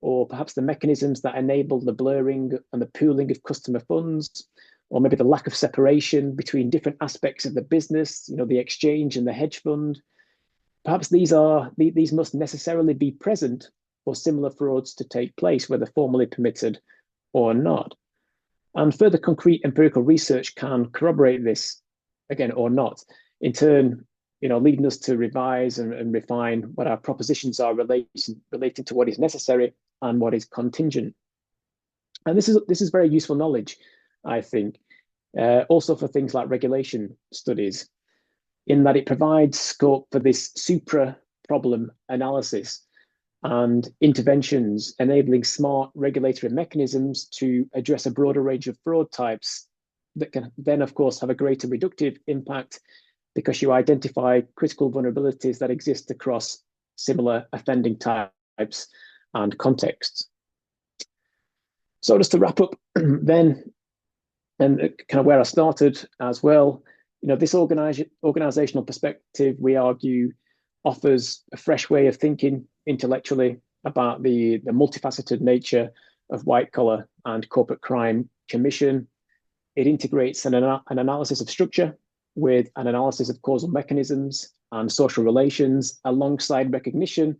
or perhaps the mechanisms that enable the blurring and the pooling of customer funds, or maybe the lack of separation between different aspects of the business, the exchange and the hedge fund. Perhaps these must necessarily be present for similar frauds to take place, whether formally permitted or not. And further concrete empirical research can corroborate this, again, or not, in turn, leading us to revise and refine what our propositions are relating to what is necessary and what is contingent. And this is very useful knowledge, I think, also for things like regulation studies, in that it provides scope for this supra-problem analysis and interventions, enabling smart regulatory mechanisms to address a broader range of fraud types that can then, of course, have a greater reductive impact because you identify critical vulnerabilities that exist across similar offending types and contexts. So just to wrap up then, and kind of where I started as well, this organizational perspective, we argue, offers a fresh way of thinking intellectually about the multifaceted nature of white collar and corporate crime commission. It integrates an analysis of structure with an analysis of causal mechanisms and social relations alongside recognition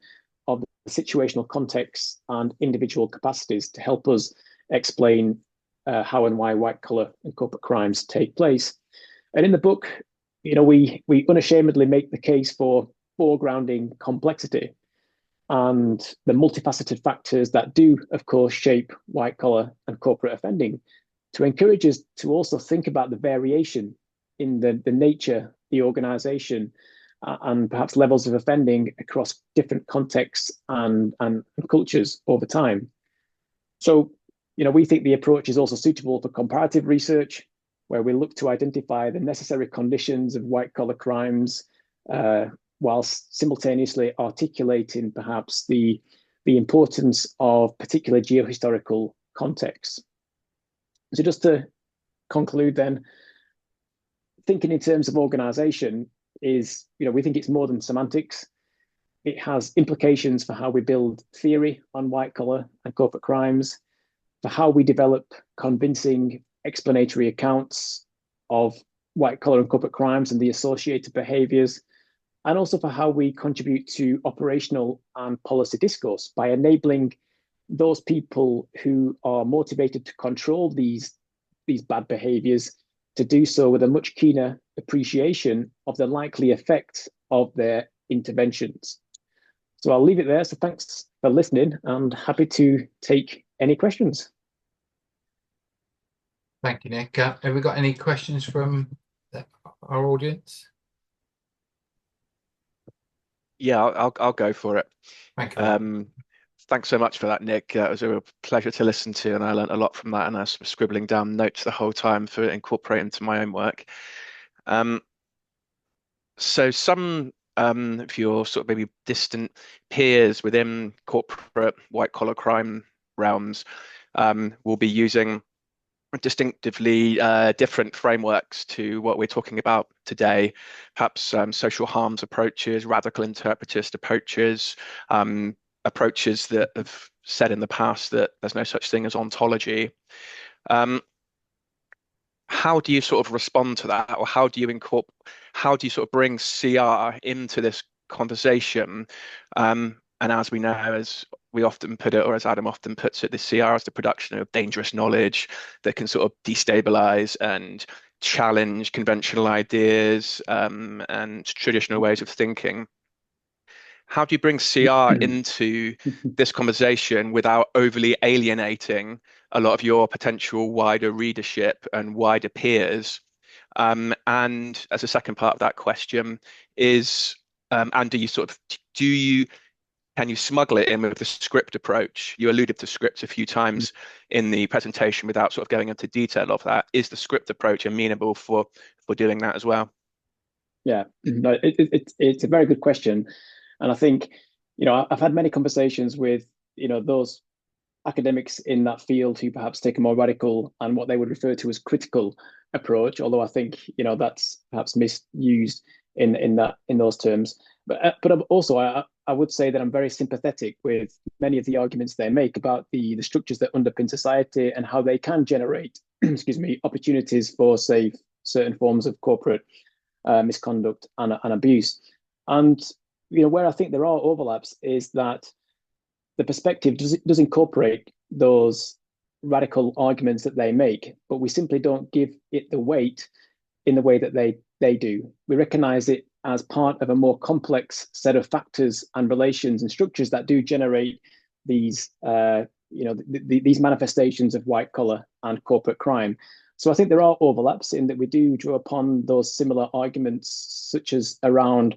of the situational context and individual capacities to help us explain how and why white collar and corporate crimes take place. And in the book, we unashamedly make the case for foregrounding complexity and the multifaceted factors that do, of course, shape white collar and corporate offending, to encourage us to also think about the variation in the nature, the organization, and perhaps levels of offending across different contexts and cultures over time. So, we think the approach is also suitable for comparative research, where we look to identify the necessary conditions of white collar crimes, whilst simultaneously articulating perhaps the importance of particular geohistorical contexts. So just to conclude then, thinking in terms of organization is, we think it's more than semantics. It has implications for how we build theory on white collar and corporate crimes, for how we develop convincing explanatory accounts of white collar and corporate crimes and the associated behaviors, and also for how we contribute to operational and policy discourse by enabling those people who are motivated to control these bad behaviors to do so with a much keener appreciation of the likely effect of their interventions. So I'll leave it there. So thanks for listening and happy to take any questions. Thank you, Nick. Have we got any questions from our audience? Yeah, I'll go for it. Thank you. Thanks so much for that, Nick. It was a real pleasure to listen to, and I learned a lot from that, and I was scribbling down notes the whole time for incorporating into my own work. So some of your sort of maybe distant peers within corporate white collar crime realms will be using distinctively different frameworks to what we're talking about today, perhaps social harms approaches, radical interpretist approaches, approaches that have said in the past that there's no such thing as ontology. How do you sort of respond to that, or how do you sort of bring CR into this conversation? And as we know, as we often put it, or as Adam often puts it, the CR is the production of dangerous knowledge that can sort of destabilize and challenge conventional ideas and traditional ways of thinking. How do you bring CR into this conversation without overly alienating a lot of your potential wider readership and wider peers? And as a second part of that question is, and can you smuggle it in with the script approach? You alluded to scripts a few times in the presentation without sort of going into detail of that. Is the script approach amenable for doing that as well? Yeah, no, it's a very good question. And I think, I've had many conversations with, those academics in that field who perhaps take a more radical and what they would refer to as critical approach, although I think, that's perhaps misused in those terms. But also, I would say that I'm very sympathetic with many of the arguments they make about the structures that underpin society and how they can generate, excuse me, opportunities for, say, certain forms of corporate misconduct and abuse. And where I think there are overlaps is that the perspective does incorporate those radical arguments that they make, but we simply don't give it the weight in the way that they do. We recognize it as part of a more complex set of factors and relations and structures that do generate these these manifestations of white collar and corporate crime. So I think there are overlaps in that we do draw upon those similar arguments, such as around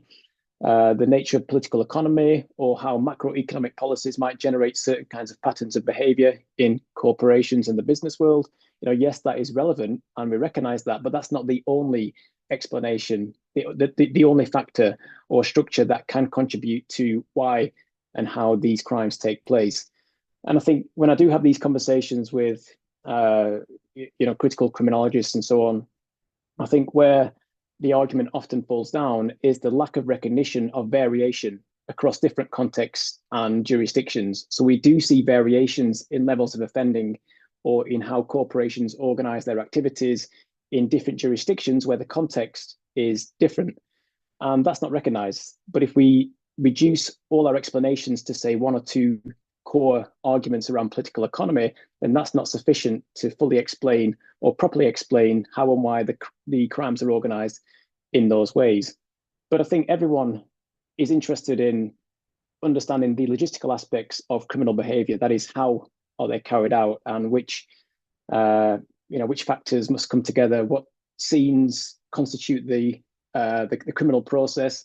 the nature of political economy, or how macroeconomic policies might generate certain kinds of patterns of behavior in corporations and the business world. Yes, that is relevant, and we recognize that, but that's not the only explanation, the only factor or structure that can contribute to why and how these crimes take place. And I think when I do have these conversations with critical criminologists and so on, I think where the argument often falls down is the lack of recognition of variation across different contexts and jurisdictions. So we do see variations in levels of offending or in how corporations organize their activities in different jurisdictions where the context is different. And that's not recognized. But if we reduce all our explanations to, say, one or two core arguments around political economy, then that's not sufficient to fully explain or properly explain how and why the crimes are organized in those ways. But I think everyone is interested in understanding the logistical aspects of criminal behavior. That is, how are they carried out, and which factors must come together, what scenes constitute the criminal process.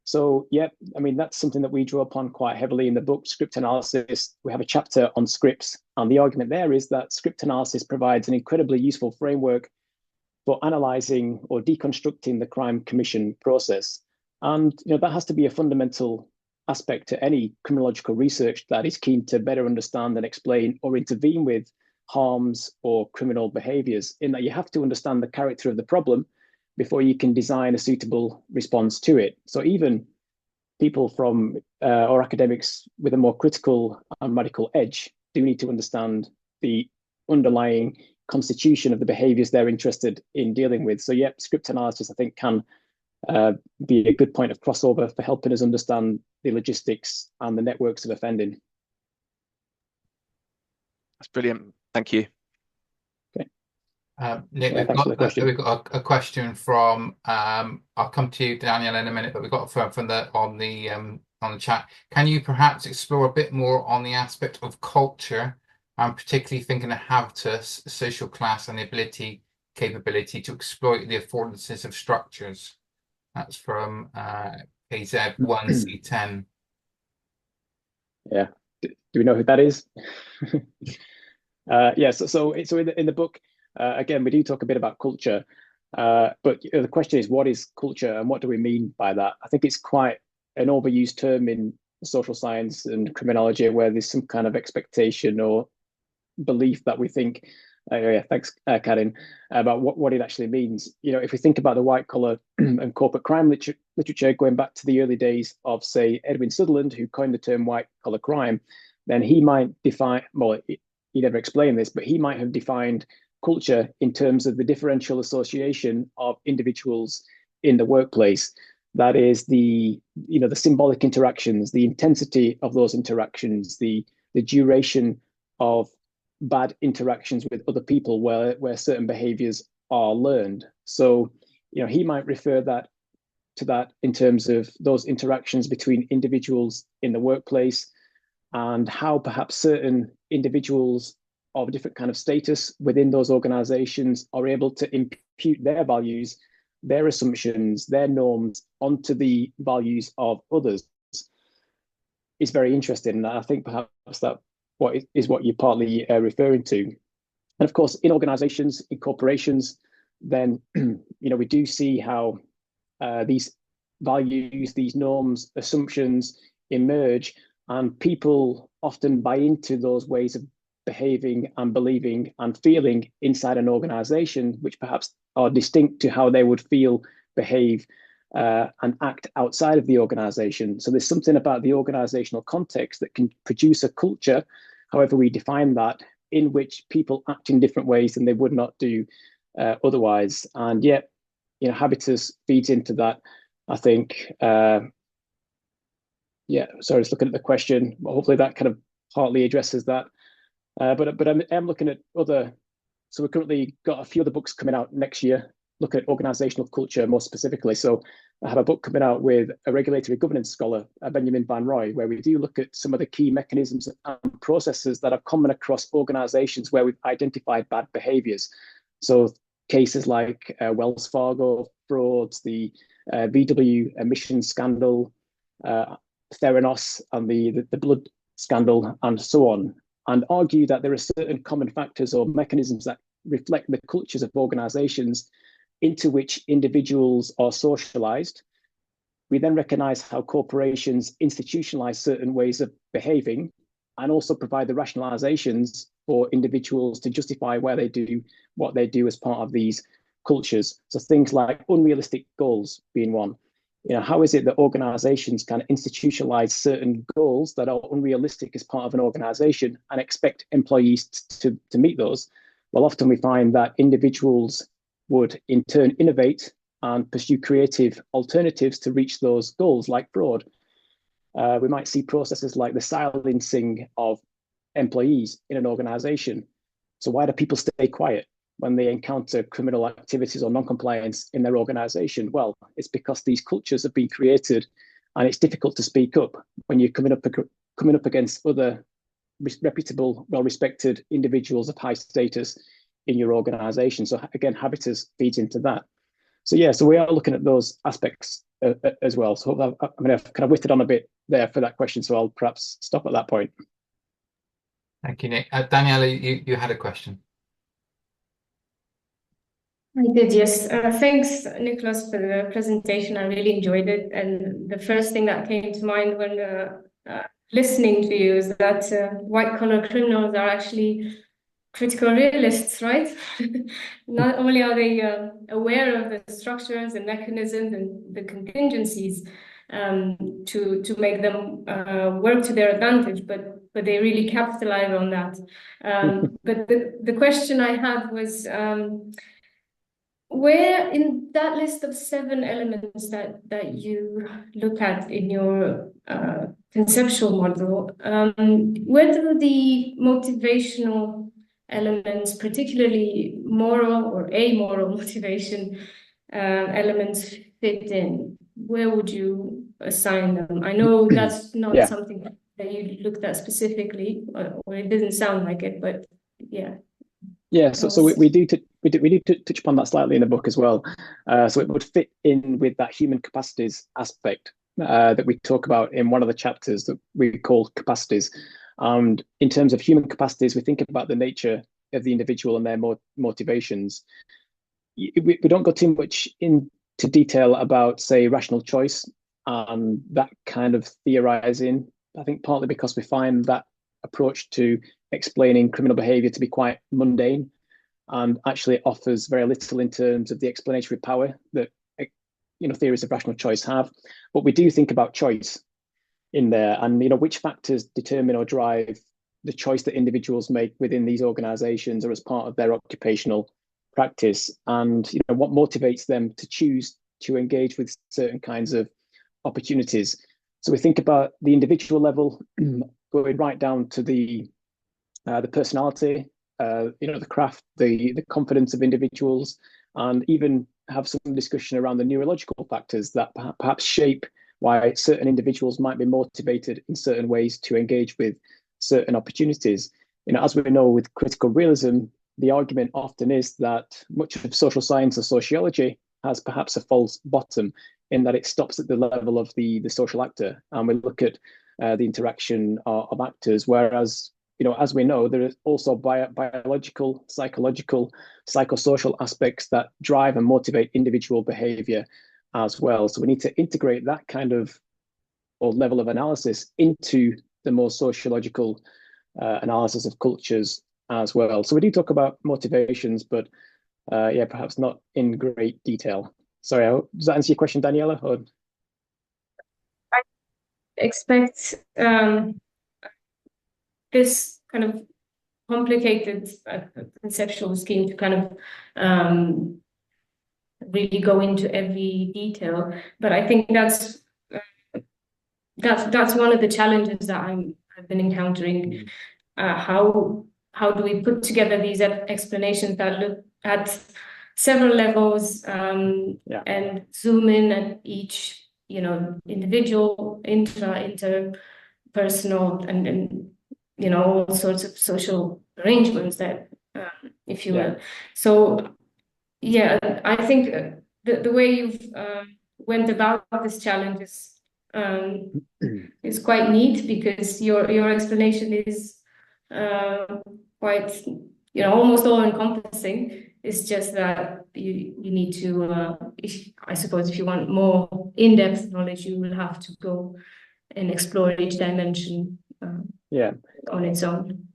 So, yeah, I mean, that's something that we draw upon quite heavily in the book, Script Analysis. We have a chapter on scripts, and the argument there is that script analysis provides an incredibly useful framework for analyzing or deconstructing the crime commission process. And that has to be a fundamental aspect to any criminological research that is keen to better understand and explain or intervene with harms or criminal behaviors, in that you have to understand the character of the problem before you can design a suitable response to it. So even people from or academics with a more critical and radical edge do need to understand the underlying constitution of the behaviors they're interested in dealing with. So yeah, script analysis, I think, can be a good point of crossover for helping us understand the logistics and the networks of offending. That's brilliant. Thank you. Nick, yeah, we've got a question from I'll come to you, Daniel, in a minute, but we've got from on the chat. Can you perhaps explore a bit more on the aspect of culture, and particularly thinking of habitus, social class, and the capability to exploit the affordances of structures? That's from KZ1C10. Yeah, do we know who that is? Yeah, so in the book, again, we do talk a bit about culture, but the question is, what is culture and what do we mean by that? I think it's quite an overused term in social science and criminology, where there's some kind of expectation or belief that we think, yeah, thanks, Karin, about what it actually means. You know, if we think about the white collar and corporate crime literature going back to the early days of, say, Edwin Sutherland, who coined the term white collar crime, then he might define, well, he never explained this, but he might have defined culture in terms of the differential association of individuals in the workplace. That is the symbolic interactions, the intensity of those interactions, the duration of bad interactions with other people where certain behaviors are learned. So, you know, he might refer to that in terms of those interactions between individuals in the workplace, and how perhaps certain individuals of different kind of status within those organizations are able to impute their values, their assumptions, their norms onto the values of others is very interesting. And I think perhaps that what you're partly referring to. And of course, in organizations, in corporations, then we do see how these values, these norms, assumptions emerge, and people often buy into those ways of behaving and believing and feeling inside an organization, which perhaps are distinct to how they would feel, behave, and act outside of the organization. So there's something about the organizational context that can produce a culture, however we define that, in which people act in different ways than they would not do otherwise. And yet, habitus feeds into that, I think. Sorry, just looking at the question, but hopefully that kind of partly addresses that. But I'm looking at other, so we've currently got a few other books coming out next year, look at organizational culture more specifically. So I have a book coming out with a regulatory governance scholar, Benjamin Van Roy, where we do look at some of the key mechanisms and processes that are common across organizations where we've identified bad behaviors. So cases like Wells Fargo frauds, the VW emission scandal, Theranos and the blood scandal, and so on, and argue that there are certain common factors or mechanisms that reflect the cultures of organizations into which individuals are socialized. We then recognize how corporations institutionalize certain ways of behaving, and also provide the rationalizations for individuals to justify why they do what they do as part of these cultures. So things like unrealistic goals being one. How is it that organizations can institutionalize certain goals that are unrealistic as part of an organization and expect employees to meet those? Well, often we find that individuals would in turn innovate and pursue creative alternatives to reach those goals, like fraud. We might see processes like the silencing of employees in an organization. So why do people stay quiet when they encounter criminal activities or non-compliance in their organization? Well, it's because these cultures have been created, and it's difficult to speak up when you're coming up against other reputable, well-respected individuals of high status in your organization. So again, habitus feeds into that. So we are looking at those aspects as well. So I've kind of whiffed on a bit there for that question, so I'll perhaps stop at that point. Thank you, Nick. Daniela, you had a question. I did, yes. Thanks, Nicholas, for the presentation. I really enjoyed it. And the first thing that came to mind when listening to you is that white-collar criminals are actually critical realists, right? Not only are they aware of the structures and mechanisms and the contingencies to make them work to their advantage, but they really capitalize on that. But the question I had was, where in that list of 7 elements that you look at in your conceptual model, where do the motivational elements, particularly moral or amoral motivation elements, fit in? Where would you assign them? I know that's not something that you looked at specifically, or it didn't sound like it, but yeah. Yeah, so we do touch upon that slightly in the book as well. So it would fit in with that human capacities aspect that we talk about in one of the chapters that we call capacities. And in terms of human capacities, we think about the nature of the individual and their motivations. We don't go too much into detail about, say, rational choice and that kind of theorizing, I think partly because we find that approach to explaining criminal behavior to be quite mundane and actually offers very little in terms of the explanatory power that theories of rational choice have. But we do think about choice in there, and which factors determine or drive the choice that individuals make within these organizations or as part of their occupational practice, and what motivates them to choose to engage with certain kinds of opportunities. So we think about the individual level, going right down to the personality, the craft, the confidence of individuals, and even have some discussion around the neurological factors that perhaps shape why certain individuals might be motivated in certain ways to engage with certain opportunities. As we know with critical realism, the argument often is that much of social science or sociology has perhaps a false bottom in that it stops at the level of the social actor, and we look at the interaction of actors, whereas as we know, there is also biological, psychological, psychosocial aspects that drive and motivate individual behavior as well. So we need to integrate that kind of or level of analysis into the more sociological analysis of cultures as well. So we do talk about motivations, but perhaps not in great detail. Sorry, does that answer your question, Daniela? Or? I expect this kind of complicated conceptual scheme to kind of really go into every detail, but I think that's one of the challenges that I've been encountering. How do we put together these explanations that look at several levels and zoom in at each individual, interpersonal, and all sorts of social arrangements that if you will. So I think the way you've went about this challenge is quite neat, because your explanation is quite almost all encompassing. It's just that you need to I suppose if you want more in-depth knowledge, you will have to go and explore each dimension on its own.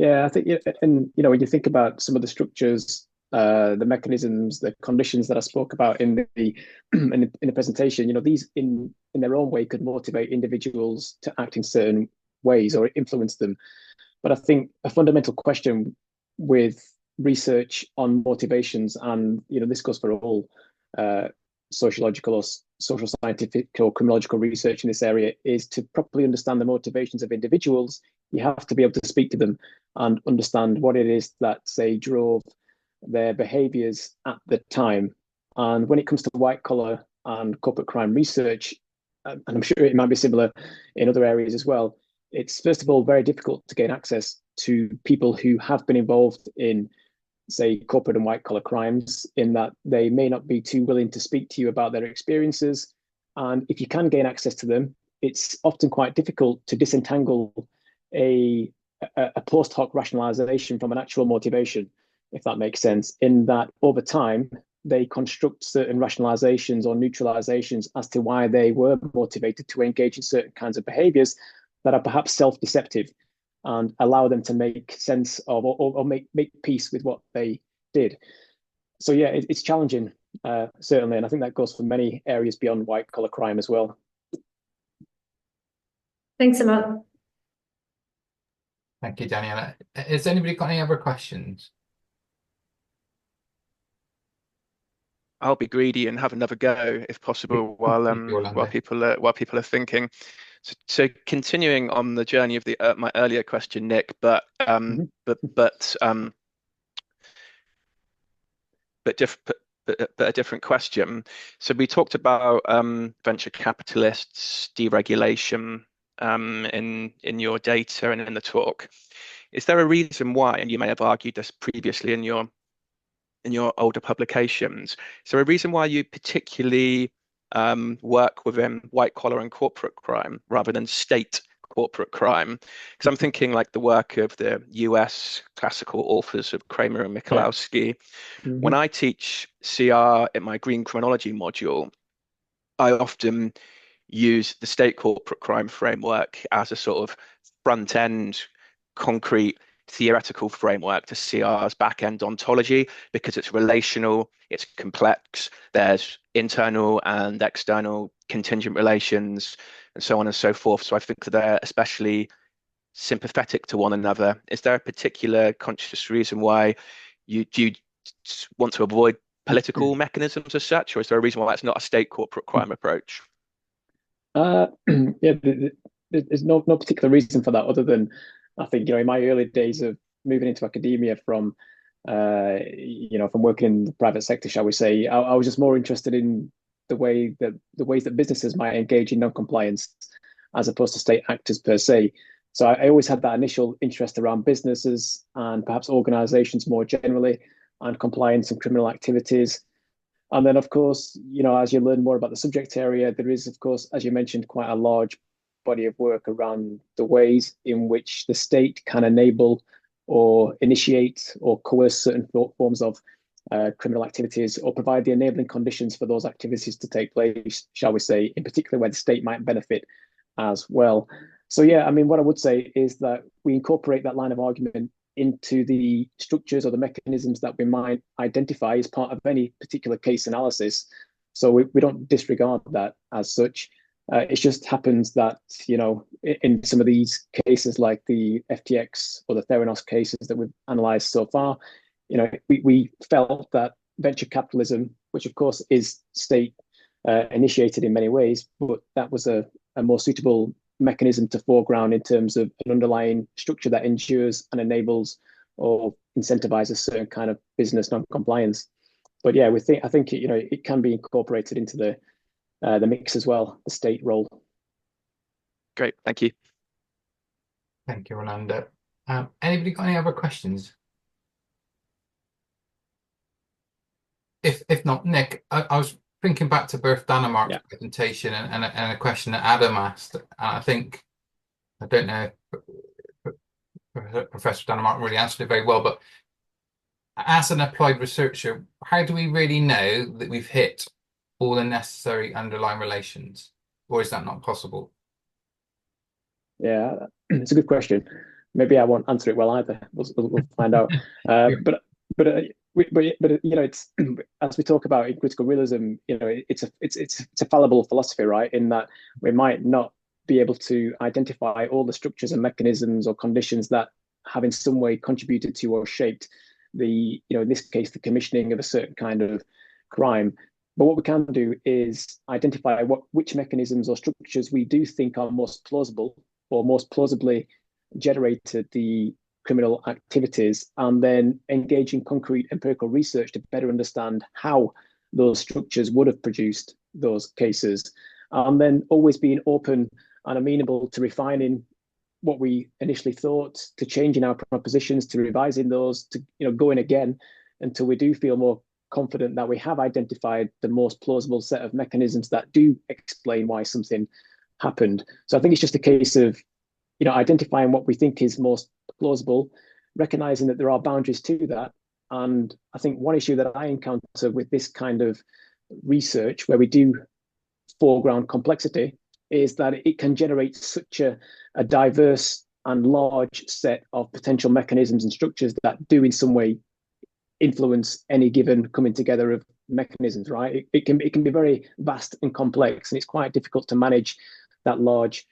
I think, and when you think about some of the structures, the mechanisms, the conditions that I spoke about in the in the presentation, these in their own way could motivate individuals to act in certain ways or influence them. But I think a fundamental question with research on motivations, and this goes for all sociological or social scientific or criminological research in this area, is to properly understand the motivations of individuals. You have to be able to speak to them and understand what it is that, say, drove their behaviors at the time. And when it comes to white collar and corporate crime research, and I'm sure it might be similar in other areas as well, it's first of all very difficult to gain access to people who have been involved in, say, corporate and white collar crimes, in that they may not be too willing to speak to you about their experiences. And if you can gain access to them, it's often quite difficult to disentangle a post hoc rationalization from an actual motivation, if that makes sense, in that over time, they construct certain rationalizations or neutralizations as to why they were motivated to engage in certain kinds of behaviors that are perhaps self-deceptive, and allow them to make sense of or make peace with what they did. So it's challenging, certainly, and I think that goes for many areas beyond white collar crime as well. Thanks a lot. Thank you, Daniela. Has anybody got any other questions? I'll be greedy and have another go if possible while people are thinking. So continuing on the journey of my earlier question, Nick, but a different question. So we talked about venture capitalists, deregulation in your data and in the talk. Is there a reason why, and you may have argued this previously in your older publications, is there a reason why you particularly work within white collar and corporate crime rather than state corporate crime? Because I'm thinking like the work of the US classical authors of Kramer and Michalowski. When I teach CR in my green criminology module, I often use the state corporate crime framework as a sort of front end, concrete, theoretical framework to CR's back end ontology, because it's relational, it's complex, there's internal and external contingent relations, and so on and so forth. So I think that they're especially sympathetic to one another. Is there a particular conscious reason why you want to avoid political mechanisms as such, or is there a reason why it's not a state corporate crime approach? Yeah, there's no particular reason for that, other than I think, in my early days of moving into academia from from working in the private sector, shall we say, I was just more interested in the ways that businesses might engage in non-compliance as opposed to state actors per se. So I always had that initial interest around businesses and perhaps organizations more generally, and compliance and criminal activities. And then, of course, as you learn more about the subject area, there is, of course, as you mentioned, quite a large body of work around the ways in which the state can enable or initiate or coerce certain forms of criminal activities, or provide the enabling conditions for those activities to take place, shall we say, in particular where the state might benefit as well. So yeah, I mean, what I would say is that we incorporate that line of argument into the structures or the mechanisms that we might identify as part of any particular case analysis. So we don't disregard that as such. It just happens that, in some of these cases, like the FTX or the Theranos cases that we've analysed so far, we felt that venture capitalism, which of course is state initiated in many ways, but that was a more suitable mechanism to foreground in terms of an underlying structure that ensures and enables or incentivizes certain kind of business non-compliance. But yeah, I think it can be incorporated into the mix as well, the state role. Great, thank you. Thank you, Rolando. Anybody got any other questions? If not, Nick, I was thinking back to Berth Danemark's presentation and a question that Adam asked. I don't know if Professor Danemark really answered it very well, but as an applied researcher, how do we really know that we've hit all the necessary underlying relations, or is that not possible? Yeah, it's a good question. Maybe I won't answer it well either. We'll find out. But it's as we talk about in critical realism, it's a fallible philosophy, right? In that we might not be able to identify all the structures and mechanisms or conditions that have in some way contributed to or shaped the, in this case, the commissioning of a certain kind of crime. But what we can do is identify which mechanisms or structures we do think are most plausible or most plausibly generated the criminal activities, and then engage in concrete empirical research to better understand how those structures would have produced those cases. And then always being open and amenable to refining what we initially thought, to changing our propositions, to revising those, to going again until we do feel more confident that we have identified the most plausible set of mechanisms that do explain why something happened. So I think it's just a case of identifying what we think is most plausible, recognizing that there are boundaries to that. And I think one issue that I encounter with this kind of research, where we do foreground complexity, is that it can generate such a diverse and large set of potential mechanisms and structures that do in some way influence any given coming together of mechanisms, right? It can be very vast and complex, and it's quite difficult to manage that large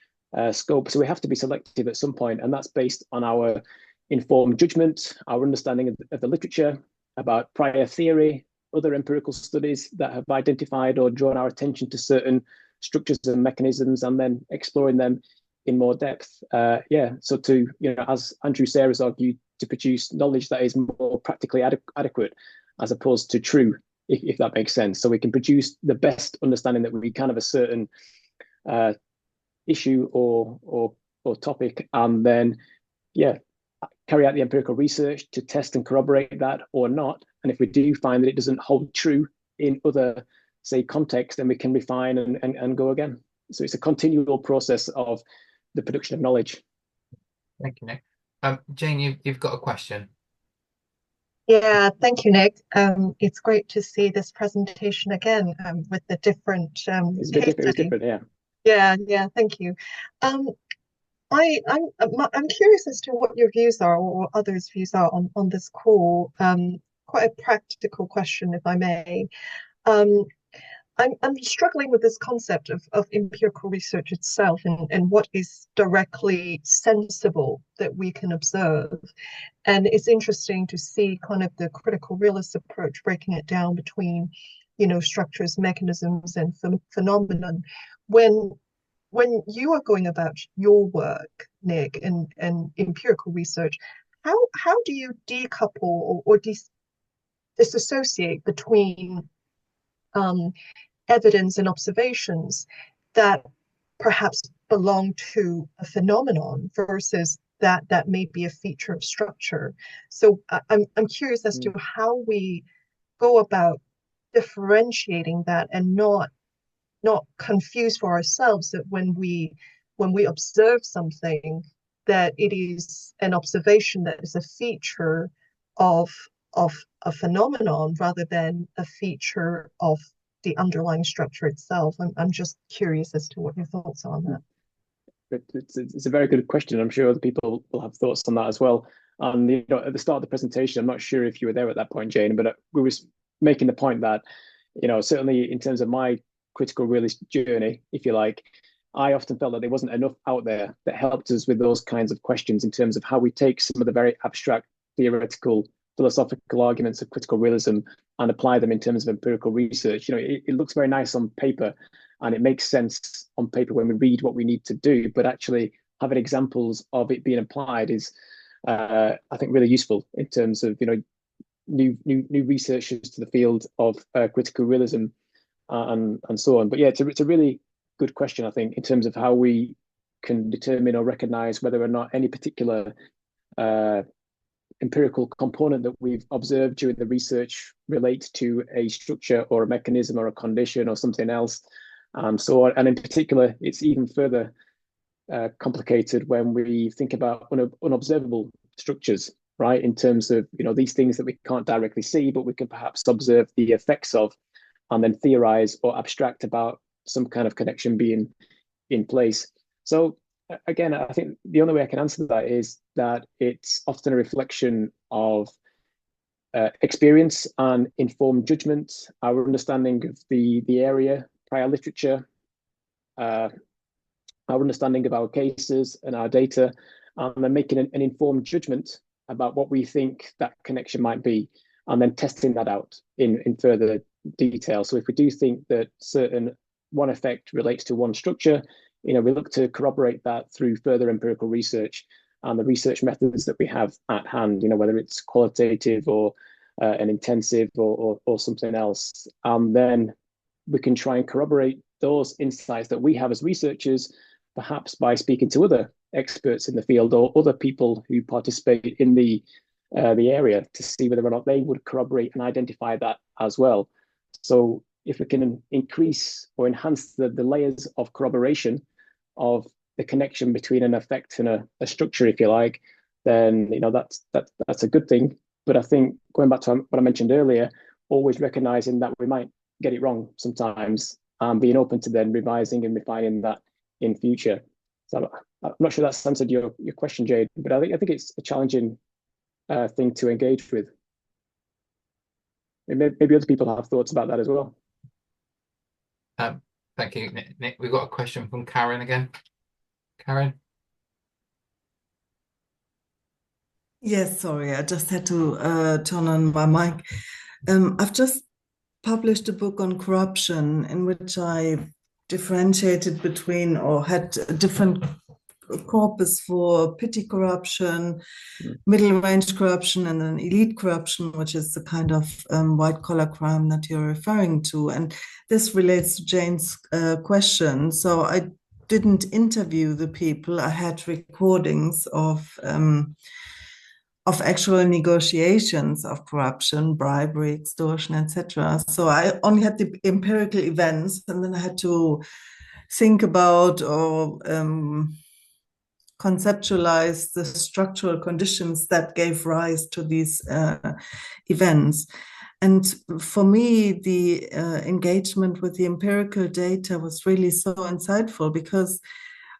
scope. So we have to be selective at some point, and that's based on our informed judgment, our understanding of the literature, about prior theory, other empirical studies that have identified or drawn our attention to certain structures and mechanisms, and then exploring them in more depth. So to, as Andrew Sayers argued, to produce knowledge that is more practically adequate as opposed to true, if that makes sense. So we can produce the best understanding that we can of a certain issue or topic, and then carry out the empirical research to test and corroborate that or not. And if we do find that it doesn't hold true in other, say, context, then we can refine and go again. So it's a continual process of the production of knowledge. Thank you, Nick. Jane, you've got a question. Yeah, thank you, Nick. It's great to see this presentation again with the different. It's a bit different, yeah. Yeah, thank you. I'm curious as to what your views are, or what others' views are on this call. Quite a practical question, if I may. Um, I'm struggling with this concept of empirical research itself, and what is directly sensible that we can observe. And it's interesting to see kind of the critical realist approach, breaking it down between, structures, mechanisms, and phenomenon. When you are going about your work, Nick, and empirical research, how do you decouple or disassociate between evidence and observations that perhaps belong to a phenomenon versus that may be a feature of structure? So I'm curious as to how we go about differentiating that, and not confuse for ourselves that when we observe something, that it is an observation that is a feature of a phenomenon rather than a feature of the underlying structure itself. I'm just curious as to what your thoughts are on that. It's a very good question. I'm sure other people will have thoughts on that as well. And at the start of the presentation, I'm not sure if you were there at that point, Jane, but we were making the point that, certainly in terms of my critical realist journey, if you like, I often felt that there wasn't enough out there that helped us with those kinds of questions in terms of how we take some of the very abstract theoretical philosophical arguments of critical realism and apply them in terms of empirical research. It looks very nice on paper, and it makes sense on paper when we read what we need to do, but actually having examples of it being applied is, I think, really useful in terms of new researchers to the field of critical realism and so on. But yeah, it's a really good question, I think, in terms of how we can determine or recognize whether or not any particular empirical component that we've observed during the research relates to a structure or a mechanism or a condition or something else. So on. And in particular, it's even further complicated when we think about unobservable structures, right? In terms of, these things that we can't directly see, but we can perhaps observe the effects of, and then theorize or abstract about some kind of connection being in place. So again, I think the only way I can answer that is that it's often a reflection of experience and informed judgment, our understanding of the area, prior literature, our understanding of our cases and our data, and then making an informed judgment about what we think that connection might be, and then testing that out in further detail. So if we do think that one effect relates to one structure, we look to corroborate that through further empirical research and the research methods that we have at hand, whether it's qualitative or an intensive or something else. And then we can try and corroborate those insights that we have as researchers, perhaps by speaking to other experts in the field or other people who participate in the area, to see whether or not they would corroborate and identify that as well. So if we can increase or enhance the layers of corroboration of the connection between an effect and a structure, if you like, then that's a good thing. But I think, going back to what I mentioned earlier, always recognizing that we might get it wrong sometimes, and being open to then revising and refining that in future. So I'm not sure that's answered your question, Jade, but I think it's a challenging thing to engage with. Maybe other people have thoughts about that as well. Thank you, Nick. We've got a question from Karen again. Karen? Yes, sorry, I just had to turn on my mic. I've just published a book on corruption in which I differentiated between, or had a different corpus for petty corruption, middle range corruption, and then elite corruption, which is the kind of white collar crime that you're referring to. And this relates to Jane's question. So I didn't interview the people. I had recordings of actual negotiations of corruption, bribery, extortion, etc. So I only had the empirical events, and then I had to think about or conceptualize the structural conditions that gave rise to these events. And for me, the engagement with the empirical data was really so insightful, because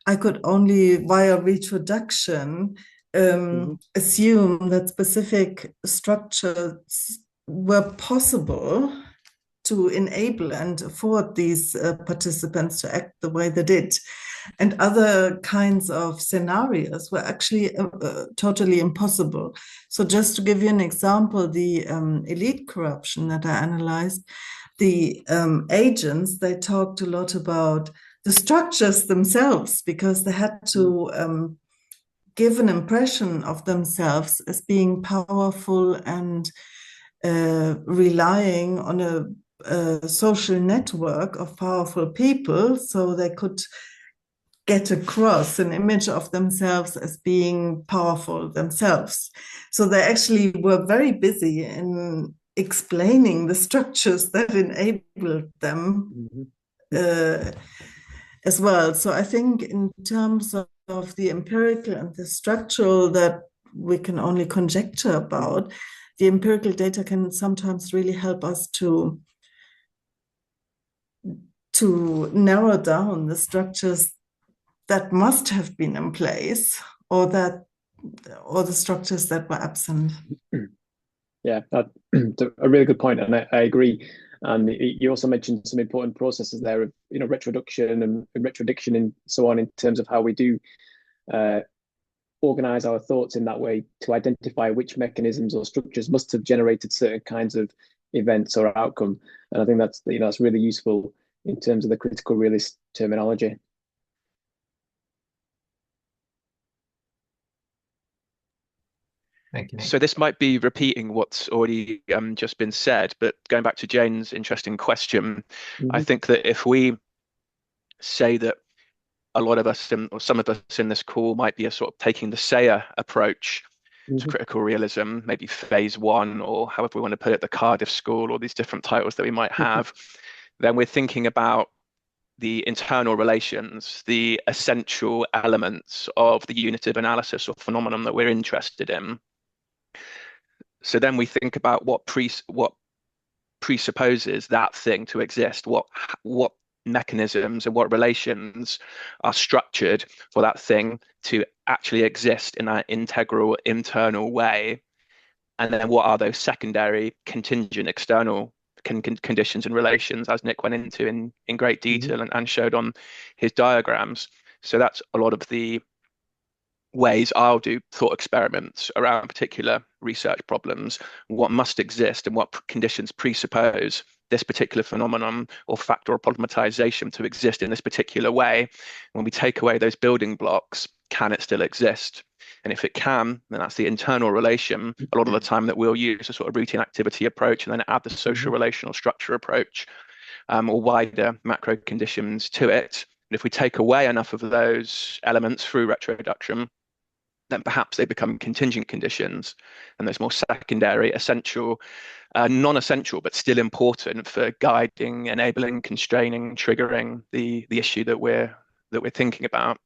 I could only, via retroduction, assume that specific structures were possible to enable and afford these participants to act the way they did. And other kinds of scenarios were actually totally impossible. So just to give you an example, the elite corruption that I analyzed, the agents, they talked a lot about the structures themselves, because they had to give an impression of themselves as being powerful and relying on a social network of powerful people, so they could get across an image of themselves as being powerful themselves. So they actually were very busy in explaining the structures that enabled them as well. So I think in terms of the empirical and the structural that we can only conjecture about, the empirical data can sometimes really help us to narrow down the structures that must have been in place, or the structures that were absent. Yeah, that's a really good point, and I agree. And you also mentioned some important processes there of retroduction and retrodiction and so on, in terms of how we do organize our thoughts in that way to identify which mechanisms or structures must have generated certain kinds of events or outcome. And I think that's that's really useful in terms of the critical realist terminology. Thank you, Nick. So this might be repeating what's already just been said, but going back to Jane's interesting question, I think that if we say that a lot of us, or some of us in this call, might be a sort of taking the Sayer approach to critical realism, maybe phase one, or however we want to put it, the Cardiff School, or these different titles that we might have, then we're thinking about the internal relations, the essential elements of the unitive analysis or phenomenon that we're interested in. So then we think about what presupposes that thing to exist, what mechanisms and what relations are structured for that thing to actually exist in that integral internal way, and then what are those secondary contingent external conditions and relations, as Nick went into in great detail and showed on his diagrams. So that's a lot of the ways I'll do thought experiments around particular research problems, what must exist and what conditions presuppose this particular phenomenon or factor or problematization to exist in this particular way. When we take away those building blocks, can it still exist? And if it can, then that's the internal relation. A lot of the time that we'll use a sort of routine activity approach and then add the social relational structure approach or wider macro conditions to it. And if we take away enough of those elements through retroduction, then perhaps they become contingent conditions, and there's more secondary, essential, non-essential, but still important for guiding, enabling, constraining, triggering the issue that we're thinking about.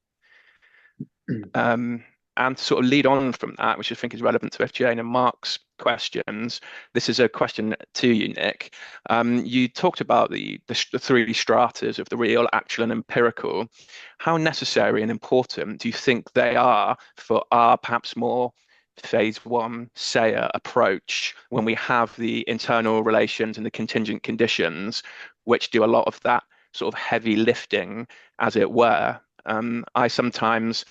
And to sort of lead on from that, which I think is relevant to FJ and Mark's questions, this is a question to you, Nick. You talked about the three stratas of the real, actual, and empirical. How necessary and important do you think they are for our perhaps more phase one Sayer approach, when we have the internal relations and the contingent conditions, which do a lot of that sort of heavy lifting, as it were? I sometimes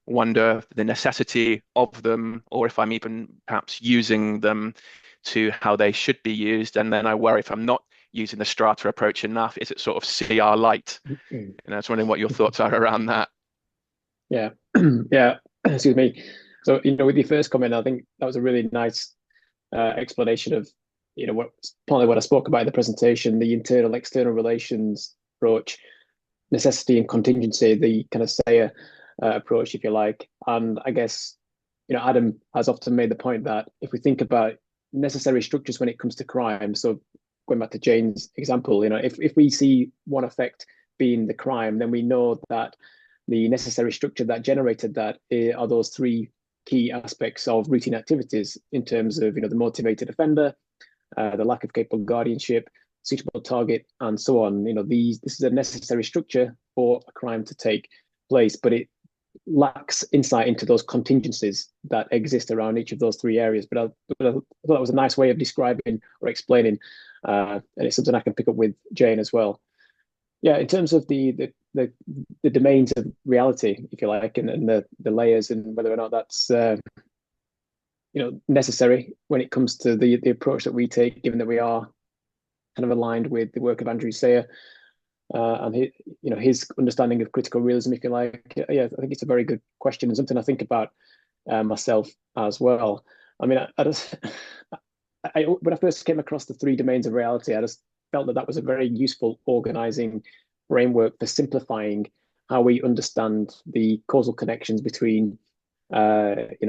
wonder the necessity of them, or if I'm even perhaps using them to how they should be used. And then I worry if I'm not using the strata approach enough, is it sort of CR light? And I was wondering what your thoughts are around that. Yeah, yeah, excuse me. So, with your first comment, I think that was a really nice explanation of, partly what I spoke about in the presentation, the internal external relations approach, necessity and contingency, the kind of Sayer approach, if you like. And I guess, Adam has often made the point that if we think about necessary structures when it comes to crime, so going back to Jane's example, if we see one effect being the crime, then we know that the necessary structure that generated that are those three key aspects of routine activities in terms of, the motivated offender, the lack of capable guardianship, suitable target, and so on. This is a necessary structure for a crime to take place, but it lacks insight into those contingencies that exist around each of those three areas. But I thought that was a nice way of describing or explaining, and it's something I can pick up with Jane as well. Yeah, in terms of the domains of reality, if you like, and the layers, and whether or not that's necessary when it comes to the approach that we take, given that we are kind of aligned with the work of Andrew Sayer and his understanding of critical realism, if you like. Yeah, I think it's a very good question and something I think about myself as well. I mean, when I first came across the three domains of reality, I just felt that was a very useful organizing framework for simplifying how we understand the causal connections between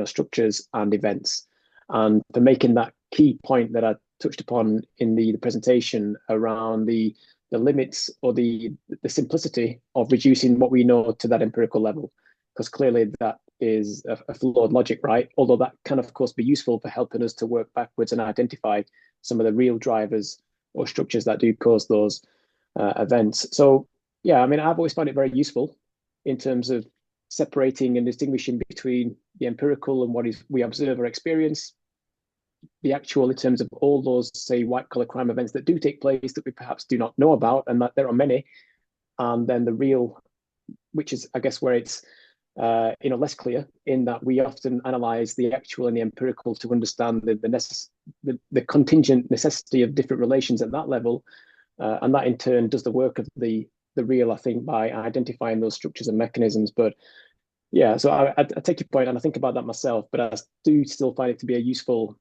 structures and events, and for making that key point that I touched upon in the presentation around the limits or the simplicity of reducing what we know to that empirical level, because clearly that is a flawed logic, right? Although that can, of course, be useful for helping us to work backwards and identify some of the real drivers or structures that do cause those events. So, yeah, I mean, I've always found it very useful in terms of separating and distinguishing between the empirical and what we observe or experience, the actual in terms of all those, say, white-collar crime events that do take place that we perhaps do not know about, and that there are many, and then the real, which is, I guess, where it's less clear, in that we often analyze the actual and the empirical to understand the contingent necessity of different relations at that level, and that in turn does the work of the real, I think, by identifying those structures and mechanisms. But yeah, so I take your point and I think about that myself, but I do still find it to be a useful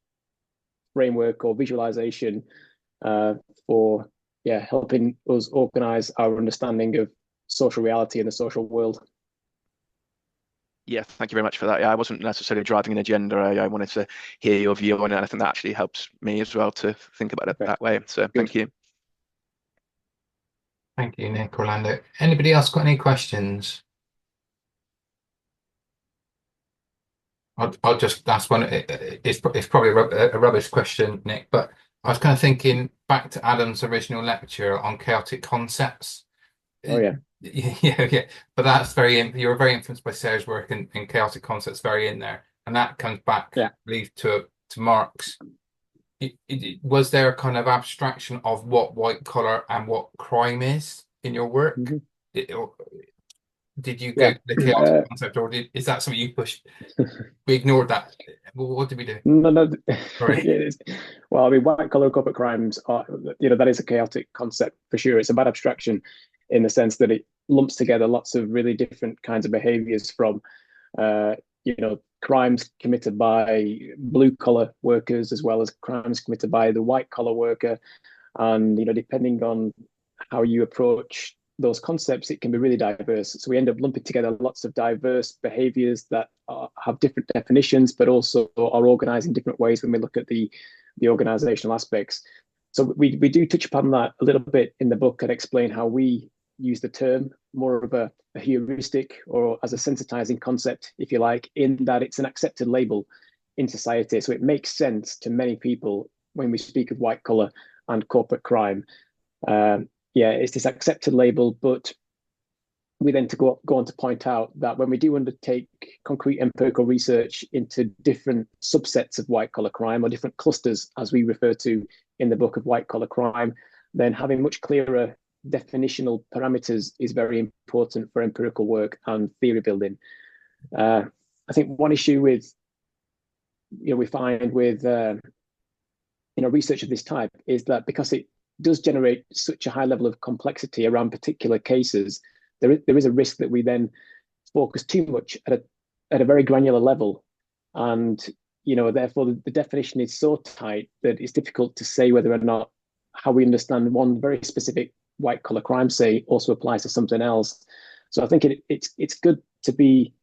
framework or visualization for helping us organize our understanding of social reality and the social world. Yeah, thank you very much for that. Yeah, I wasn't necessarily driving an agenda. I wanted to hear your view on it, and I think that actually helps me as well to think about it that way. So thank you. Thank you, Nick, Orlando. Anybody else got any questions? I'll just ask one. It's probably a rubbish question, Nick, but I was kind of thinking back to Adam's original lecture on chaotic concepts. Oh yeah. Yeah. But that's you were very influenced by Sayers' work, and chaotic concepts very in there, and that comes back, I believe, to Marx. Was there a kind of abstraction of what white collar and what crime is in your work? Mm-hmm. Did you go to the chaotic concept, or is that something you pushed? We ignored that. What did we do? No. Sorry. Well, I mean, white collar corporate crimes are, that is a chaotic concept for sure. It's a bad abstraction in the sense that it lumps together lots of really different kinds of behaviors, from crimes committed by blue collar workers as well as crimes committed by the white collar worker, and depending on how you approach those concepts, it can be really diverse. So we end up lumping together lots of diverse behaviors that have different definitions, but also are organized in different ways when we look at the organizational aspects. So we do touch upon that a little bit in the book and explain how we use the term more of a heuristic, or as a sensitizing concept, if you like, in that it's an accepted label in society. So it makes sense to many people when we speak of white collar and corporate crime. It's this accepted label, but we then go on to point out that when we do undertake concrete empirical research into different subsets of white collar crime, or different clusters, as we refer to in the book, of white collar crime, then having much clearer definitional parameters is very important for empirical work and theory building. I think one issue with, we find with, research of this type is that because it does generate such a high level of complexity around particular cases, there is a risk that we then focus too much at a very granular level, and therefore the definition is so tight that it's difficult to say whether or not how we understand one very specific white collar crime, say, also applies to something else. So I think it's good to be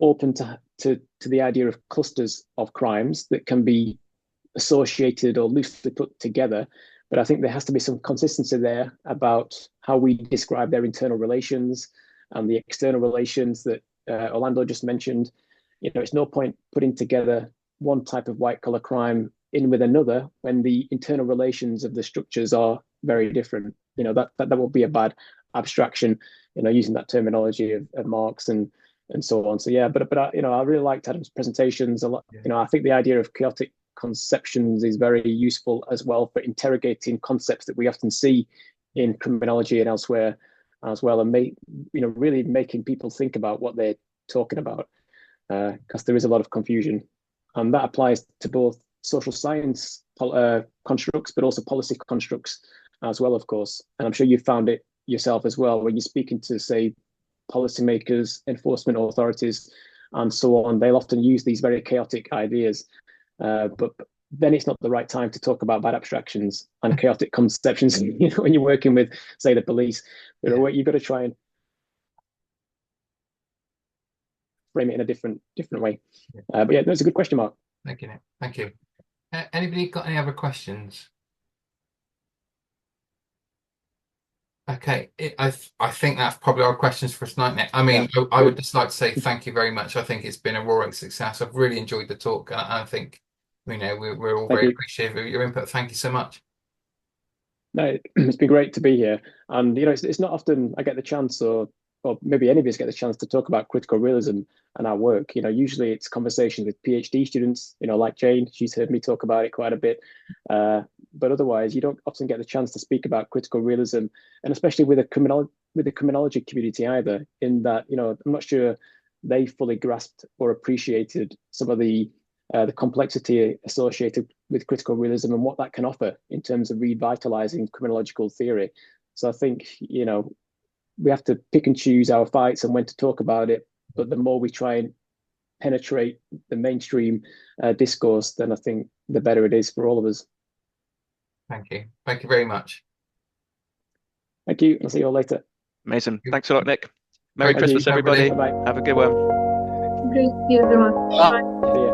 open to the idea of clusters of crimes that can be associated or loosely put together. But I think there has to be some consistency there about how we describe their internal relations and the external relations that Orlando just mentioned. It's no point putting together one type of white collar crime in with another when the internal relations of the structures are very different. That will be a bad abstraction, using that terminology of Marx and so on. So yeah, but I really liked Adam's presentations a lot. I think the idea of chaotic conceptions is very useful as well for interrogating concepts that we often see in criminology and elsewhere as well, and really making people think about what they're talking about, because there is a lot of confusion, and that applies to both social science constructs, but also policy constructs as well, of course. And I'm sure you found it yourself as well when you're speaking to, say, policymakers, enforcement authorities, and so on. They'll often use these very chaotic ideas, but then it's not the right time to talk about bad abstractions and chaotic conceptions. When you're working with, say, the police, you've got to try and frame it in a different way. But yeah, that's a good question, Mark. Thank you, Nick. Thank you. Anybody got any other questions? Okay, I think that's probably our questions for tonight, Nick. I mean, yeah, I would just like to say thank you very much. I think it's been a roaring success. I've really enjoyed the talk, and I think we're all very appreciative of your input. Thank you so much. No, it's been great to be here, and it's not often I get the chance, or maybe any of us get the chance to talk about critical realism and our work. Usually it's conversations with PhD students, like Jane. She's heard me talk about it quite a bit. But otherwise, you don't often get the chance to speak about critical realism, and especially with the criminology community either, in that, I'm not sure they fully grasped or appreciated some of the complexity associated with critical realism and what that can offer in terms of revitalizing criminological theory. So I think, we have to pick and choose our fights and when to talk about it. But the more we try and penetrate the mainstream discourse, then I think the better it is for all of us. Thank you. Thank you very much. Thank you. I'll see you all later. Amazing. Thanks a lot, Nick. Merry Christmas, everybody. Have a good one. Great. See you everyone. See ya.